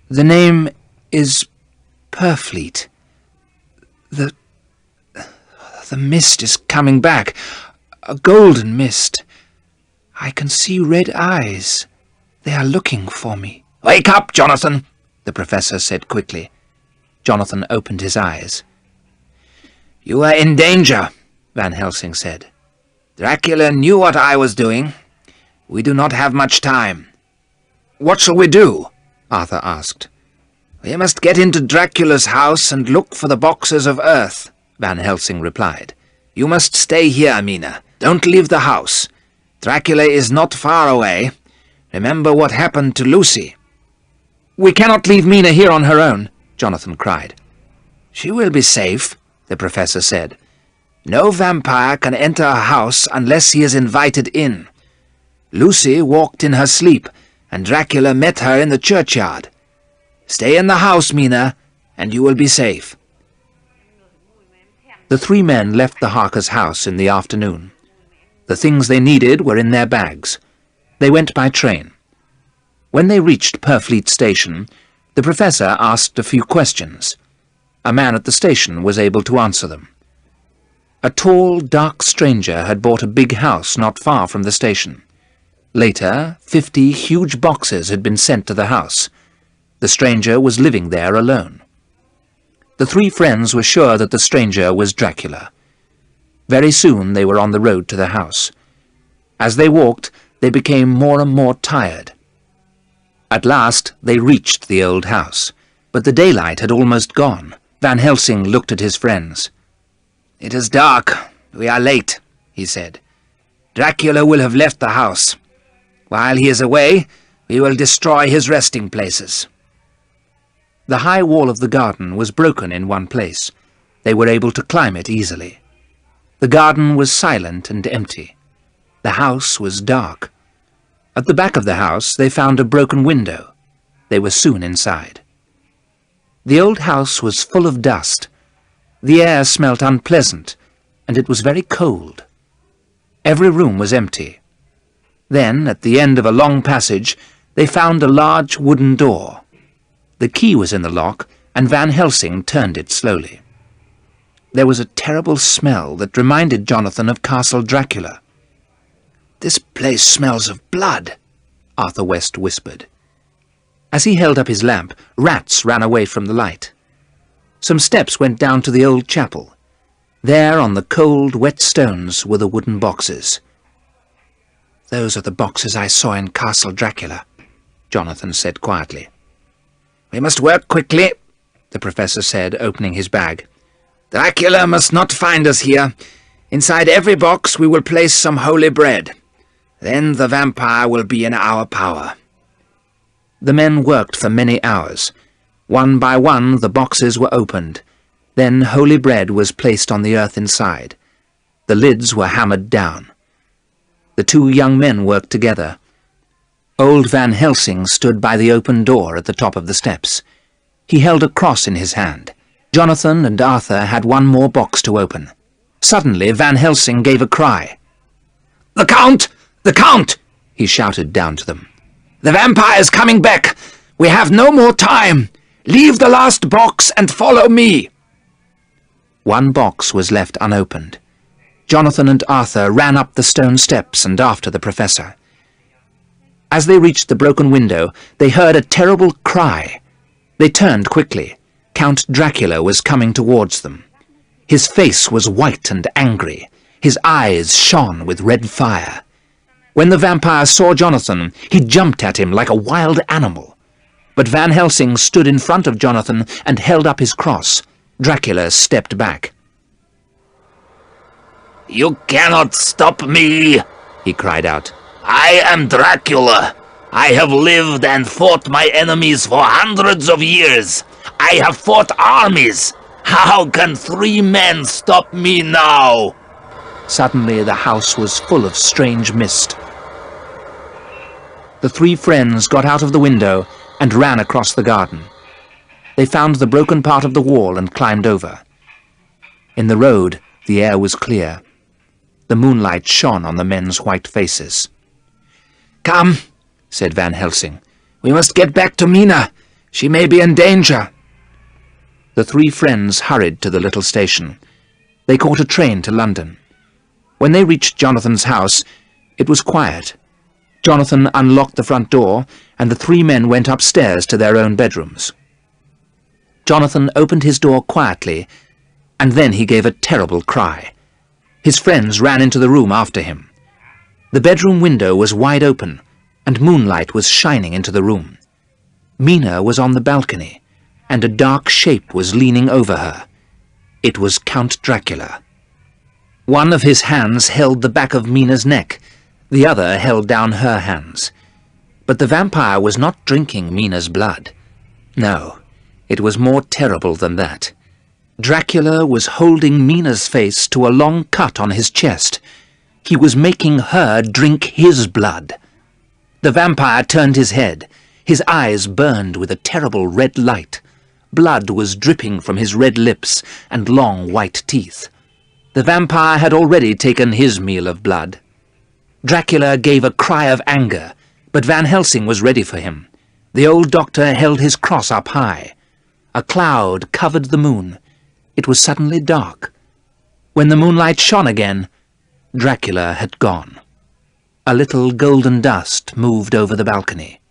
Speaker 1: The name is Purfleet. The mist is coming back, a golden mist. I can see red eyes. They are looking for me."
Speaker 2: "Wake up, Jonathan,"
Speaker 1: the professor said quickly. Jonathan opened his eyes.
Speaker 2: "You are in danger," Van Helsing said. "Dracula knew what I was doing. We do not have much time."
Speaker 1: "What shall we do?" Arthur asked.
Speaker 2: "We must get into Dracula's house and look for the boxes of earth," Van Helsing replied. "You must stay here, Mina. Don't leave the house. Dracula is not far away. Remember what happened to Lucy."
Speaker 1: "We cannot leave Mina here on her own," Jonathan cried.
Speaker 2: "She will be safe," the professor said. "No vampire can enter a house unless he is invited in. Lucy walked in her sleep, and Dracula met her in the churchyard. Stay in the house, Mina, and you will be safe."
Speaker 1: The three men left the Harker's house in the afternoon. The things they needed were in their bags. They went by train. When they reached Purfleet Station, the professor asked a few questions. A man at the station was able to answer them. A tall, dark stranger had bought a big house not far from the station. Later, 50 huge boxes had been sent to the house. The stranger was living there alone. The three friends were sure that the stranger was Dracula. Very soon they were on the road to the house. As they walked, they became more and more tired. At last they reached the old house, but the daylight had almost gone. Van Helsing looked at his friends. "It is dark. We are late," he said. "Dracula will have left the house. While he is away, we will destroy his resting places." The high wall of the garden was broken in one place. They were able to climb it easily. The garden was silent and empty. The house was dark. At the back of the house they found a broken window. They were soon inside. The old house was full of dust. The air smelt unpleasant, and it was very cold. Every room was empty. Then, at the end of a long passage, they found a large wooden door. The key was in the lock, and Van Helsing turned it slowly. There was a terrible smell that reminded Jonathan of Castle Dracula. "This place smells of blood," Arthur West whispered. As he held up his lamp, rats ran away from the light. Some steps went down to the old chapel. There, on the cold, wet stones, were the wooden boxes. "Those are the boxes I saw in Castle Dracula," Jonathan said quietly. "We must work quickly," the professor said, opening his bag. "Dracula must not find us here. Inside every box we will place some holy bread. Then the vampire will be in our power." The men worked for many hours. One by one the boxes were opened. Then holy bread was placed on the earth inside. The lids were hammered down. The two young men worked together. Old Van Helsing stood by the open door at the top of the steps. He held a cross in his hand. Jonathan and Arthur had one more box to open. Suddenly Van Helsing gave a cry. "The Count! The Count!" he shouted down to them. "The vampire is coming back! We have no more time! Leave the last box and follow me!" One box was left unopened. Jonathan and Arthur ran up the stone steps and after the professor. As they reached the broken window, they heard a terrible cry. They turned quickly. Count Dracula was coming towards them. His face was white and angry. His eyes shone with red fire. When the vampire saw Jonathan, he jumped at him like a wild animal. But Van Helsing stood in front of Jonathan and held up his cross. Dracula stepped back. "You cannot stop me," he cried out. "I am Dracula. I have lived and fought my enemies for hundreds of years. I have fought armies. How can 3 men stop me now?" Suddenly the house was full of strange mist. The three friends got out of the window and ran across the garden. They found the broken part of the wall and climbed over. In the road, the air was clear. The moonlight shone on the men's white faces. "Come," said Van Helsing. "We must get back to Mina. She may be in danger." The three friends hurried to the little station. They caught a train to London. When they reached Jonathan's house, it was quiet. Jonathan unlocked the front door, and the three men went upstairs to their own bedrooms. Jonathan opened his door quietly, and then he gave a terrible cry. His friends ran into the room after him. The bedroom window was wide open, and moonlight was shining into the room. Mina was on the balcony, and a dark shape was leaning over her. It was Count Dracula. One of his hands held the back of Mina's neck, the other held down her hands. But the vampire was not drinking Mina's blood. No, it was more terrible than that. Dracula was holding Mina's face to a long cut on his chest. He was making her drink his blood. The vampire turned his head. His eyes burned with a terrible red light. Blood was dripping from his red lips and long white teeth. The vampire had already taken his meal of blood. Dracula gave a cry of anger, but Van Helsing was ready for him. The old doctor held his cross up high. A cloud covered the moon. It was suddenly dark. When the moonlight shone again, Dracula had gone. A little golden dust moved over the balcony.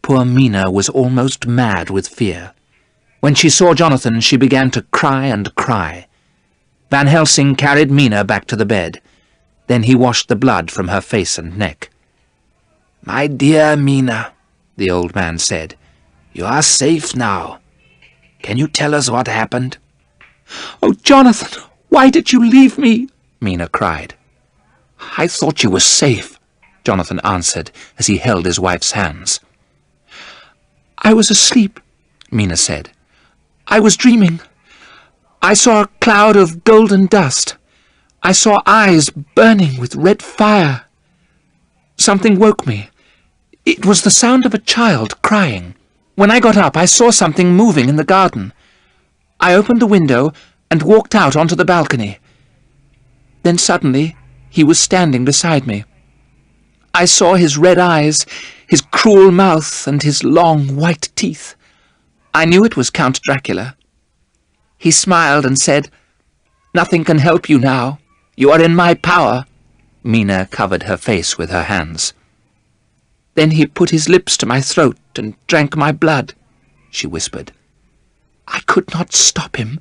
Speaker 1: Poor Mina was almost mad with fear. When she saw Jonathan, she began to cry and cry. Van Helsing carried Mina back to the bed. Then he washed the blood from her face and neck.
Speaker 2: "My dear Mina," the old man said, "you are safe now. Can you tell us what happened?"
Speaker 1: "Oh, Jonathan, why did you leave me?" Mina cried. "I thought you were safe," Jonathan answered as he held his wife's hands. "I was asleep," Mina said. "I was dreaming. I saw a cloud of golden dust. I saw eyes burning with red fire. Something woke me. It was the sound of a child crying. When I got up, I saw something moving in the garden. I opened the window and walked out onto the balcony. Then suddenly, he was standing beside me. I saw his red eyes, his cruel mouth, and his long white teeth. I knew it was Count Dracula. He smiled and said, 'Nothing can help you now. You are in my power.'" Mina covered her face with her hands. "Then he put his lips to my throat and drank my blood," she whispered. "I could not stop him.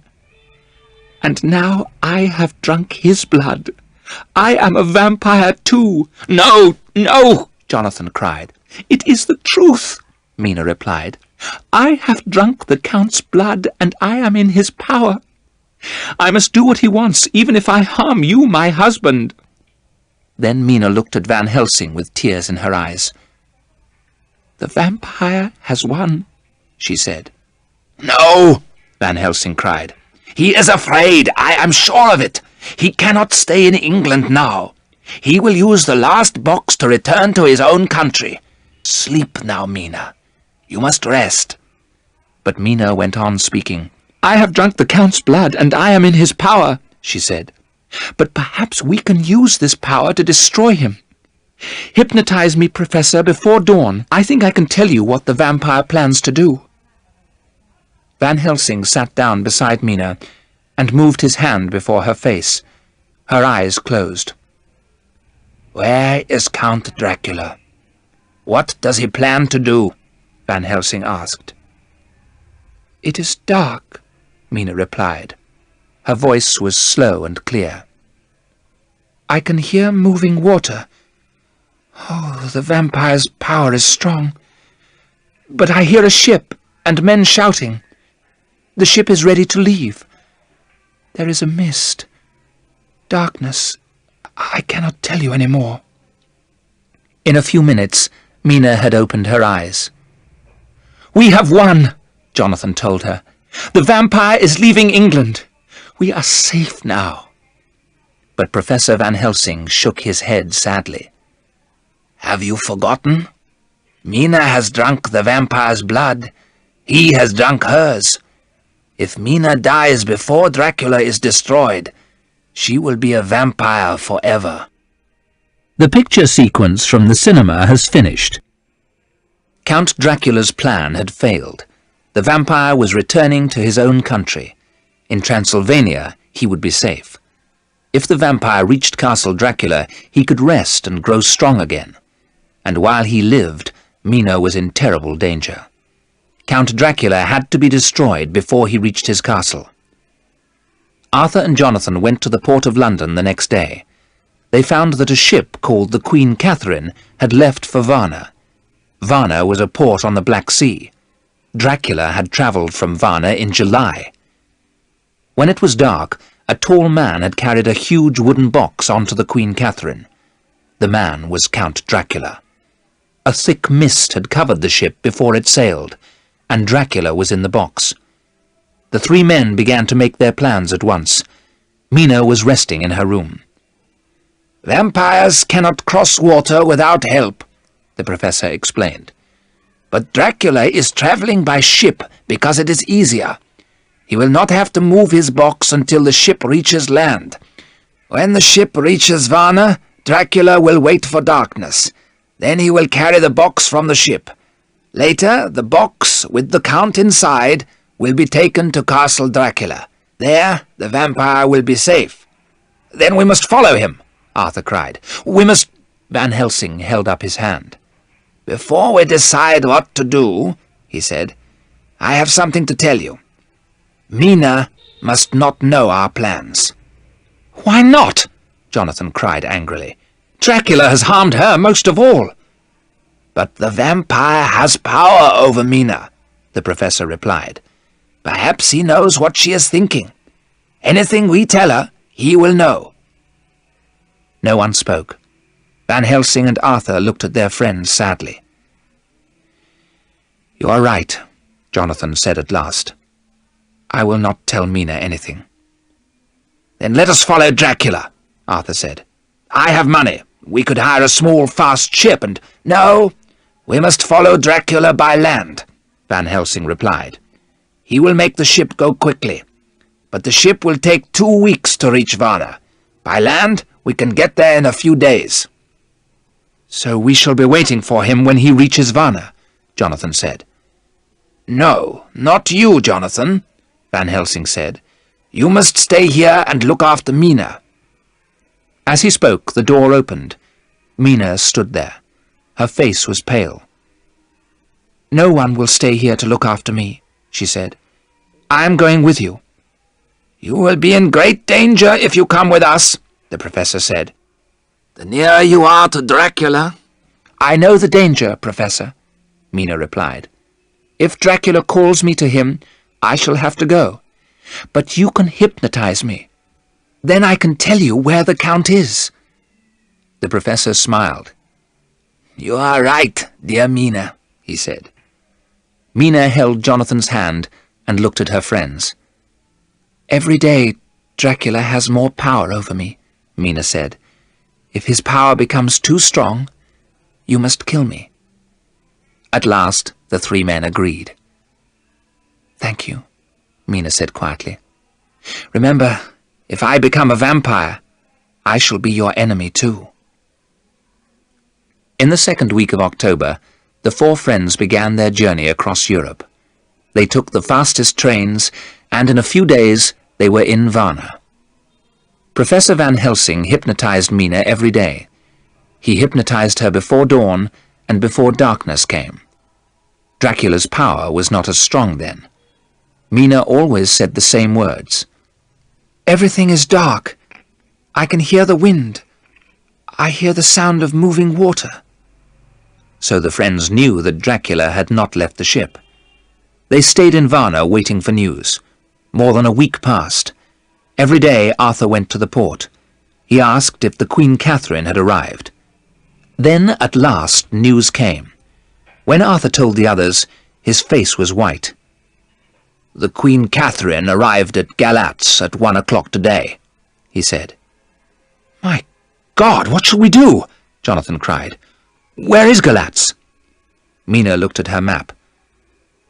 Speaker 1: And now I have drunk his blood. I am a vampire too." "No, no!" Jonathan cried. "It is the truth," Mina replied. "I have drunk the Count's blood, and I am in his power. I must do what he wants, even if I harm you, my husband." Then Mina looked at Van Helsing with tears in her eyes. "The vampire has won," she said.
Speaker 2: "No!" Van Helsing cried. "He is afraid, I am sure of it. He cannot stay in England now. He will use the last box to return to his own country. Sleep now, Mina. You must rest."
Speaker 1: But Mina went on speaking. "I have drunk the Count's blood, and I am in his power," she said. "But perhaps we can use this power to destroy him. Hypnotize me, Professor, before dawn. I think I can tell you what the vampire plans to do." Van Helsing sat down beside Mina and moved his hand before her face. Her eyes closed.
Speaker 2: "Where is Count Dracula? What does he plan to do?" Van Helsing asked.
Speaker 1: "It is dark," Mina replied. Her voice was slow and clear. "I can hear moving water. Oh, the vampire's power is strong. But I hear a ship and men shouting. The ship is ready to leave. There is a mist. Darkness. I cannot tell you any more." In a few minutes, Mina had opened her eyes. "We have won," Jonathan told her. "The vampire is leaving England. We are safe now." But Professor Van Helsing shook his head sadly.
Speaker 2: "Have you forgotten? Mina has drunk the vampire's blood. He has drunk hers. If Mina dies before Dracula is destroyed, she will be a vampire forever."
Speaker 1: The picture sequence from the cinema has finished. Count Dracula's plan had failed. The vampire was returning to his own country. In Transylvania, he would be safe. If the vampire reached Castle Dracula, he could rest and grow strong again. And while he lived, Mina was in terrible danger. Count Dracula had to be destroyed before he reached his castle. Arthur and Jonathan went to the port of London the next day. They found that a ship called the Queen Catherine had left for Varna. Varna was a port on the Black Sea. Dracula had travelled from Varna in July. When it was dark, a tall man had carried a huge wooden box onto the Queen Catherine. The man was Count Dracula. A thick mist had covered the ship before it sailed, and Dracula was in the box. The three men began to make their plans at once. Mina was resting in her room.
Speaker 2: "Vampires cannot cross water without help," the professor explained. "But Dracula is travelling by ship because it is easier. He will not have to move his box until the ship reaches land. When the ship reaches Varna, Dracula will wait for darkness. Then he will carry the box from the ship. Later, the box, with the Count inside, will be taken to Castle Dracula. There, the vampire will be safe." "Then we must follow him," Arthur cried. "We must—" Van Helsing held up his hand. "Before we decide what to do," he said, "I have something to tell you. Mina must not know our plans." "Why not?" Jonathan cried angrily. "Dracula has harmed her most of all." "But the vampire has power over Mina," the professor replied. "Perhaps he knows what she is thinking. Anything we tell her, he will know." No one spoke. Van Helsing and Arthur looked at their friends sadly. "You are right," Jonathan said at last. "I will not tell Mina anything." "Then let us follow Dracula," Arthur said. "I have money. We could hire a small, fast ship and—" "No, we must follow Dracula by land," Van Helsing replied. "He will make the ship go quickly. But the ship will take 2 weeks to reach Varna. By land, we can get there in a few days." "So we shall be waiting for him when he reaches Varna," Jonathan said. "No, not you, Jonathan," Van Helsing said. "You must stay here and look after Mina." As he spoke, the door opened. Mina stood there. Her face was pale. "No one will stay here to look after me," she said. "I am going with you." "You will be in great danger if you come with us," the professor said. "The nearer you are to Dracula—" "I know the danger, Professor," Mina replied. "If Dracula calls me to him, I shall have to go. But you can hypnotize me. Then I can tell you where the Count is." The professor smiled. "You are right, dear Mina," he said. Mina held Jonathan's hand and looked at her friends. "Every day Dracula has more power over me," Mina said. "If his power becomes too strong, you must kill me." At last the 3 men agreed. "Thank you," Mina said quietly. "Remember, if I become a vampire, I shall be your enemy too." In the 2nd week of October, the 4 friends began their journey across Europe. They took the fastest trains, and in a few days they were in Varna. Professor Van Helsing hypnotized Mina every day. He hypnotized her before dawn and before darkness came. Dracula's power was not as strong then. Mina always said the same words. "Everything is dark. I can hear the wind. I hear the sound of moving water." So the friends knew that Dracula had not left the ship. They stayed in Varna waiting for news. More than a week passed. Every day Arthur went to the port. He asked if the Queen Catherine had arrived. Then at last news came. When Arthur told the others, his face was white. "The Queen Catherine arrived at Galatz at 1 o'clock today," he said. "My God, what shall we do?" Jonathan cried. "Where is Galatz?" Mina looked at her map.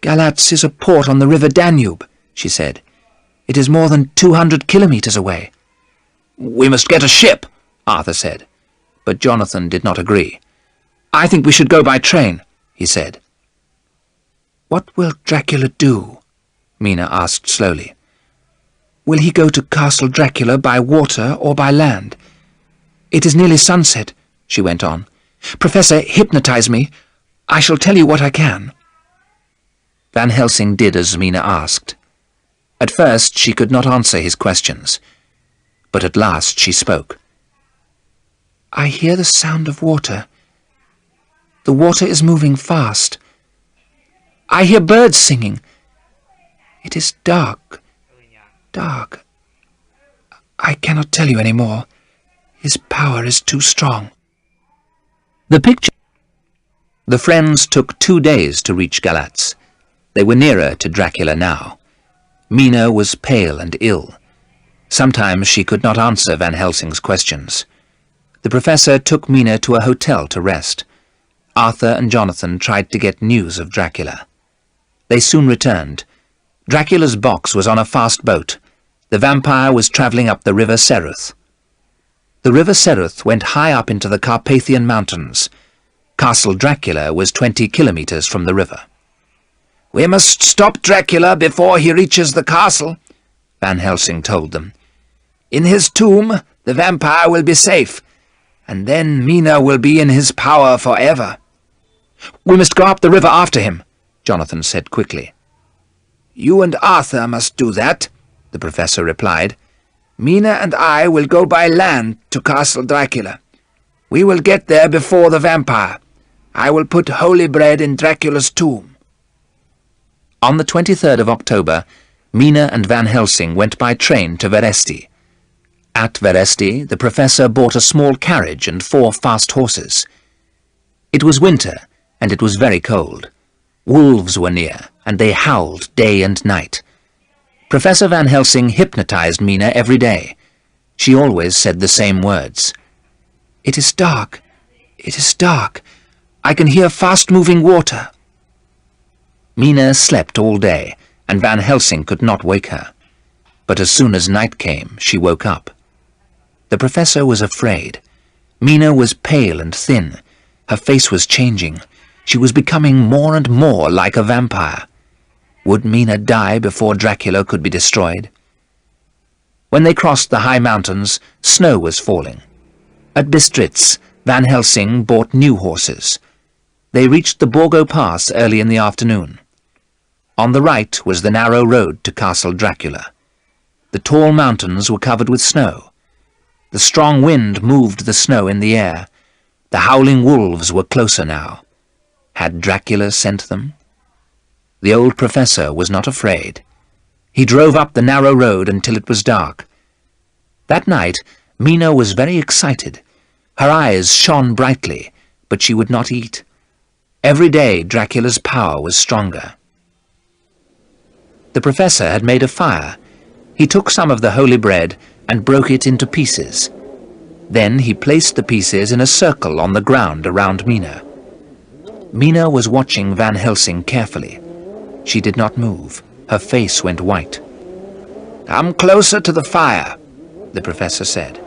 Speaker 2: "Galatz is a port on the river Danube," she said. "It is more than 200 kilometers away." "We must get a ship," Arthur said. But Jonathan did not agree. "I think we should go by train," he said. "What will Dracula do?" Mina asked slowly. "Will he go to Castle Dracula by water or by land? It is nearly sunset," she went on. "Professor, hypnotize me. I shall tell you what I can." Van Helsing did as Mina asked. At first she could not answer his questions, but at last she spoke. "I hear the sound of water. The water is moving fast. I hear birds singing. It is dark, dark. I cannot tell you any more. His power is too strong." The friends took 2 days to reach Galatz. They were nearer to Dracula now. Mina was pale and ill. Sometimes she could not answer Van Helsing's questions. The professor took Mina to a hotel to rest. Arthur and Jonathan tried to get news of Dracula. They soon returned.
Speaker 1: Dracula's box was on a fast boat. The vampire was travelling up the river Ceruth. The river Ceruth went high up into the Carpathian Mountains. Castle Dracula was 20 kilometres from the river.
Speaker 2: "We must stop Dracula before he reaches the castle," Van Helsing told them. "In his tomb, the vampire will be safe, and then Mina will be in his power forever."
Speaker 1: "We must go up the river after him," Jonathan said quickly.
Speaker 2: "You and Arthur must do that," the professor replied. "Mina and I will go by land to Castle Dracula. We will get there before the vampire. I will put holy bread in Dracula's tomb."
Speaker 1: On the 23rd of October, Mina and Van Helsing went by train to Veresti. At Veresti, the professor bought a small carriage and 4 fast horses. It was winter, and it was very cold. Wolves were near, and they howled day and night. Professor Van Helsing hypnotized Mina every day. She always said the same words. "It is dark. It is dark. I can hear fast-moving water." Mina slept all day, and Van Helsing could not wake her. But as soon as night came, she woke up. The professor was afraid. Mina was pale and thin. Her face was changing. She was becoming more and more like a vampire. Would Mina die before Dracula could be destroyed? When they crossed the high mountains, snow was falling. At Bistritz, Van Helsing bought new horses. They reached the Borgo Pass early in the afternoon. On the right was the narrow road to Castle Dracula. The tall mountains were covered with snow. The strong wind moved the snow in the air. The howling wolves were closer now. Had Dracula sent them? The old professor was not afraid. He drove up the narrow road until it was dark. That night, Mina was very excited. Her eyes shone brightly, but she would not eat. Every day Dracula's power was stronger. The professor had made a fire. He took some of the holy bread and broke it into pieces. Then he placed the pieces in a circle on the ground around Mina. Mina was watching Van Helsing carefully. She did not move. Her face went white. "Come closer to the fire," the professor said.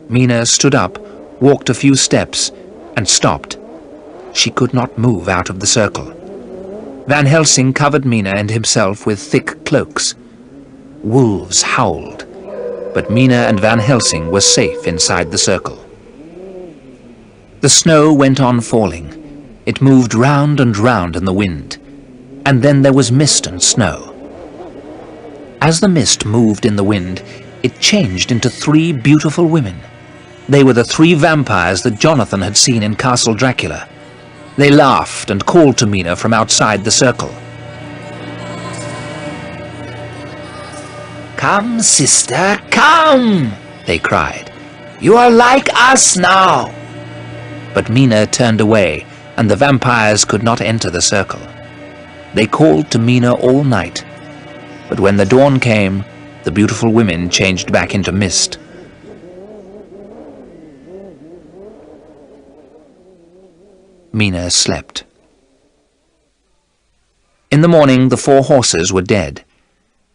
Speaker 1: Mina stood up, walked a few steps, and stopped. She could not move out of the circle. Van Helsing covered Mina and himself with thick cloaks. Wolves howled, but Mina and Van Helsing were safe inside the circle. The snow went on falling. It moved round and round in the wind, and then there was mist and snow. As the mist moved in the wind, it changed into 3 beautiful women. They were the 3 vampires that Jonathan had seen in Castle Dracula. They laughed and called to Mina from outside the circle.
Speaker 2: "Come, sister, come!" they cried. "You are like us now!"
Speaker 1: But Mina turned away, and the vampires could not enter the circle. They called to Mina all night, but when the dawn came, the beautiful women changed back into mist. Mina slept. In the morning, the 4 horses were dead.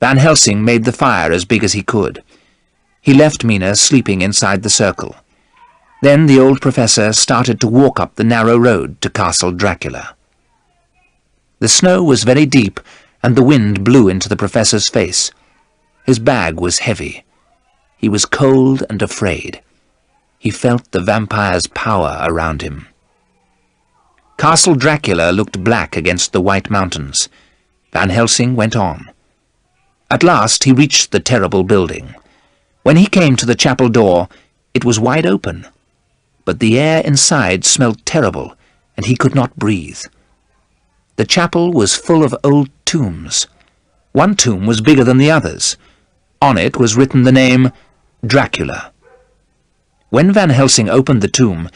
Speaker 1: Van Helsing made the fire as big as he could. He left Mina sleeping inside the circle. Then the old professor started to walk up the narrow road to Castle Dracula. The snow was very deep, and the wind blew into the professor's face. His bag was heavy. He was cold and afraid. He felt the vampire's power around him. Castle Dracula looked black against the white mountains. Van Helsing went on. At last he reached the terrible building. When he came to the chapel door, it was wide open. But the air inside smelled terrible, and he could not breathe. The chapel was full of old tombs. One tomb was bigger than the others. On it was written the name Dracula. When Van Helsing opened the tomb,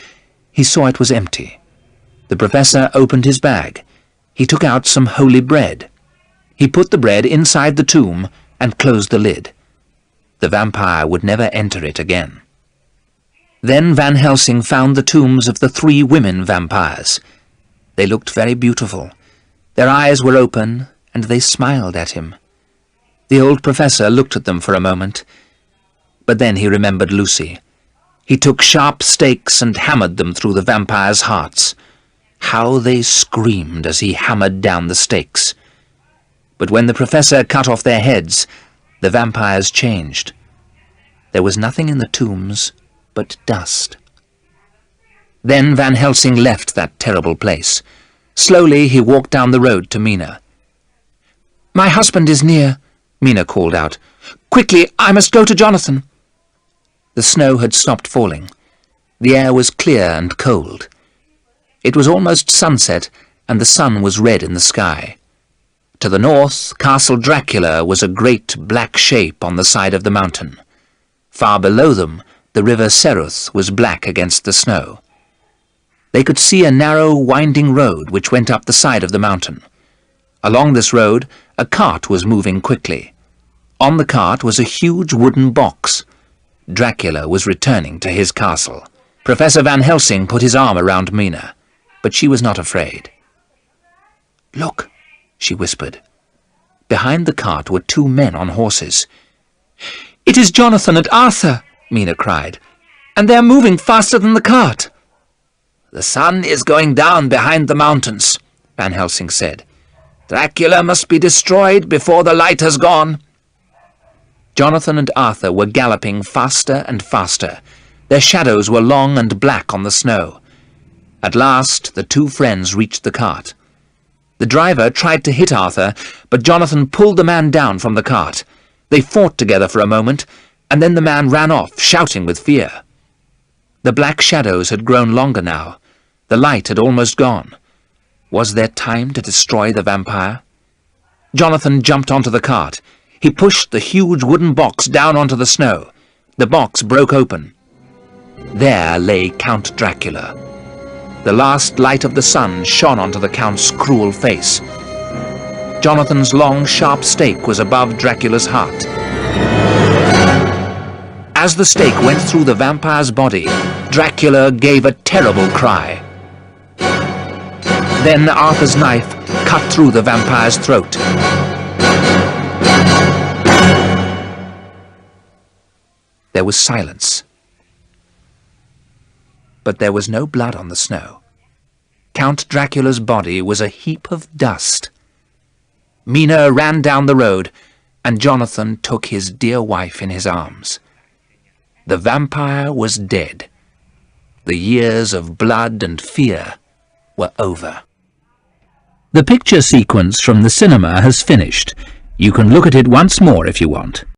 Speaker 1: he saw it was empty. The professor opened his bag. He took out some holy bread. He put the bread inside the tomb and closed the lid. The vampire would never enter it again. Then Van Helsing found the tombs of the 3 women vampires. They looked very beautiful. Their eyes were open, and they smiled at him. The old professor looked at them for a moment, but then he remembered Lucy. He took sharp stakes and hammered them through the vampires' hearts. How they screamed as he hammered down the stakes. But when the professor cut off their heads, the vampires changed. There was nothing in the tombs but dust. Then Van Helsing left that terrible place. Slowly he walked down the road to Mina. "My husband is near," Mina called out. "Quickly, I must go to Jonathan." The snow had stopped falling. The air was clear and cold. It was almost sunset, and the sun was red in the sky. To the north, Castle Dracula was a great black shape on the side of the mountain. Far below them, the river Seruth was black against the snow. They could see a narrow, winding road which went up the side of the mountain. Along this road, a cart was moving quickly. On the cart was a huge wooden box. Dracula was returning to his castle. Professor Van Helsing put his arm around Mina, but she was not afraid. "Look," she whispered. Behind the cart were two men on horses. "It is Jonathan and Arthur," Mina cried, "and they are moving faster than the cart."
Speaker 2: "The sun is going down behind the mountains," Van Helsing said. "Dracula must be destroyed before the light has gone."
Speaker 1: Jonathan and Arthur were galloping faster and faster. Their shadows were long and black on the snow. At last the two friends reached the cart. The driver tried to hit Arthur, but Jonathan pulled the man down from the cart. They fought together for a moment, and then the man ran off, shouting with fear. The black shadows had grown longer now. The light had almost gone. Was there time to destroy the vampire? Jonathan jumped onto the cart. He pushed the huge wooden box down onto the snow. The box broke open. There lay Count Dracula. The last light of the sun shone onto the Count's cruel face. Jonathan's long, sharp stake was above Dracula's heart. As the stake went through the vampire's body, Dracula gave a terrible cry. Then Arthur's knife cut through the vampire's throat. There was silence. But there was no blood on the snow. Count Dracula's body was a heap of dust. Mina ran down the road, and Jonathan took his dear wife in his arms. The vampire was dead. The years of blood and fear were over. The picture sequence from the cinema has finished. You can look at it once more if you want.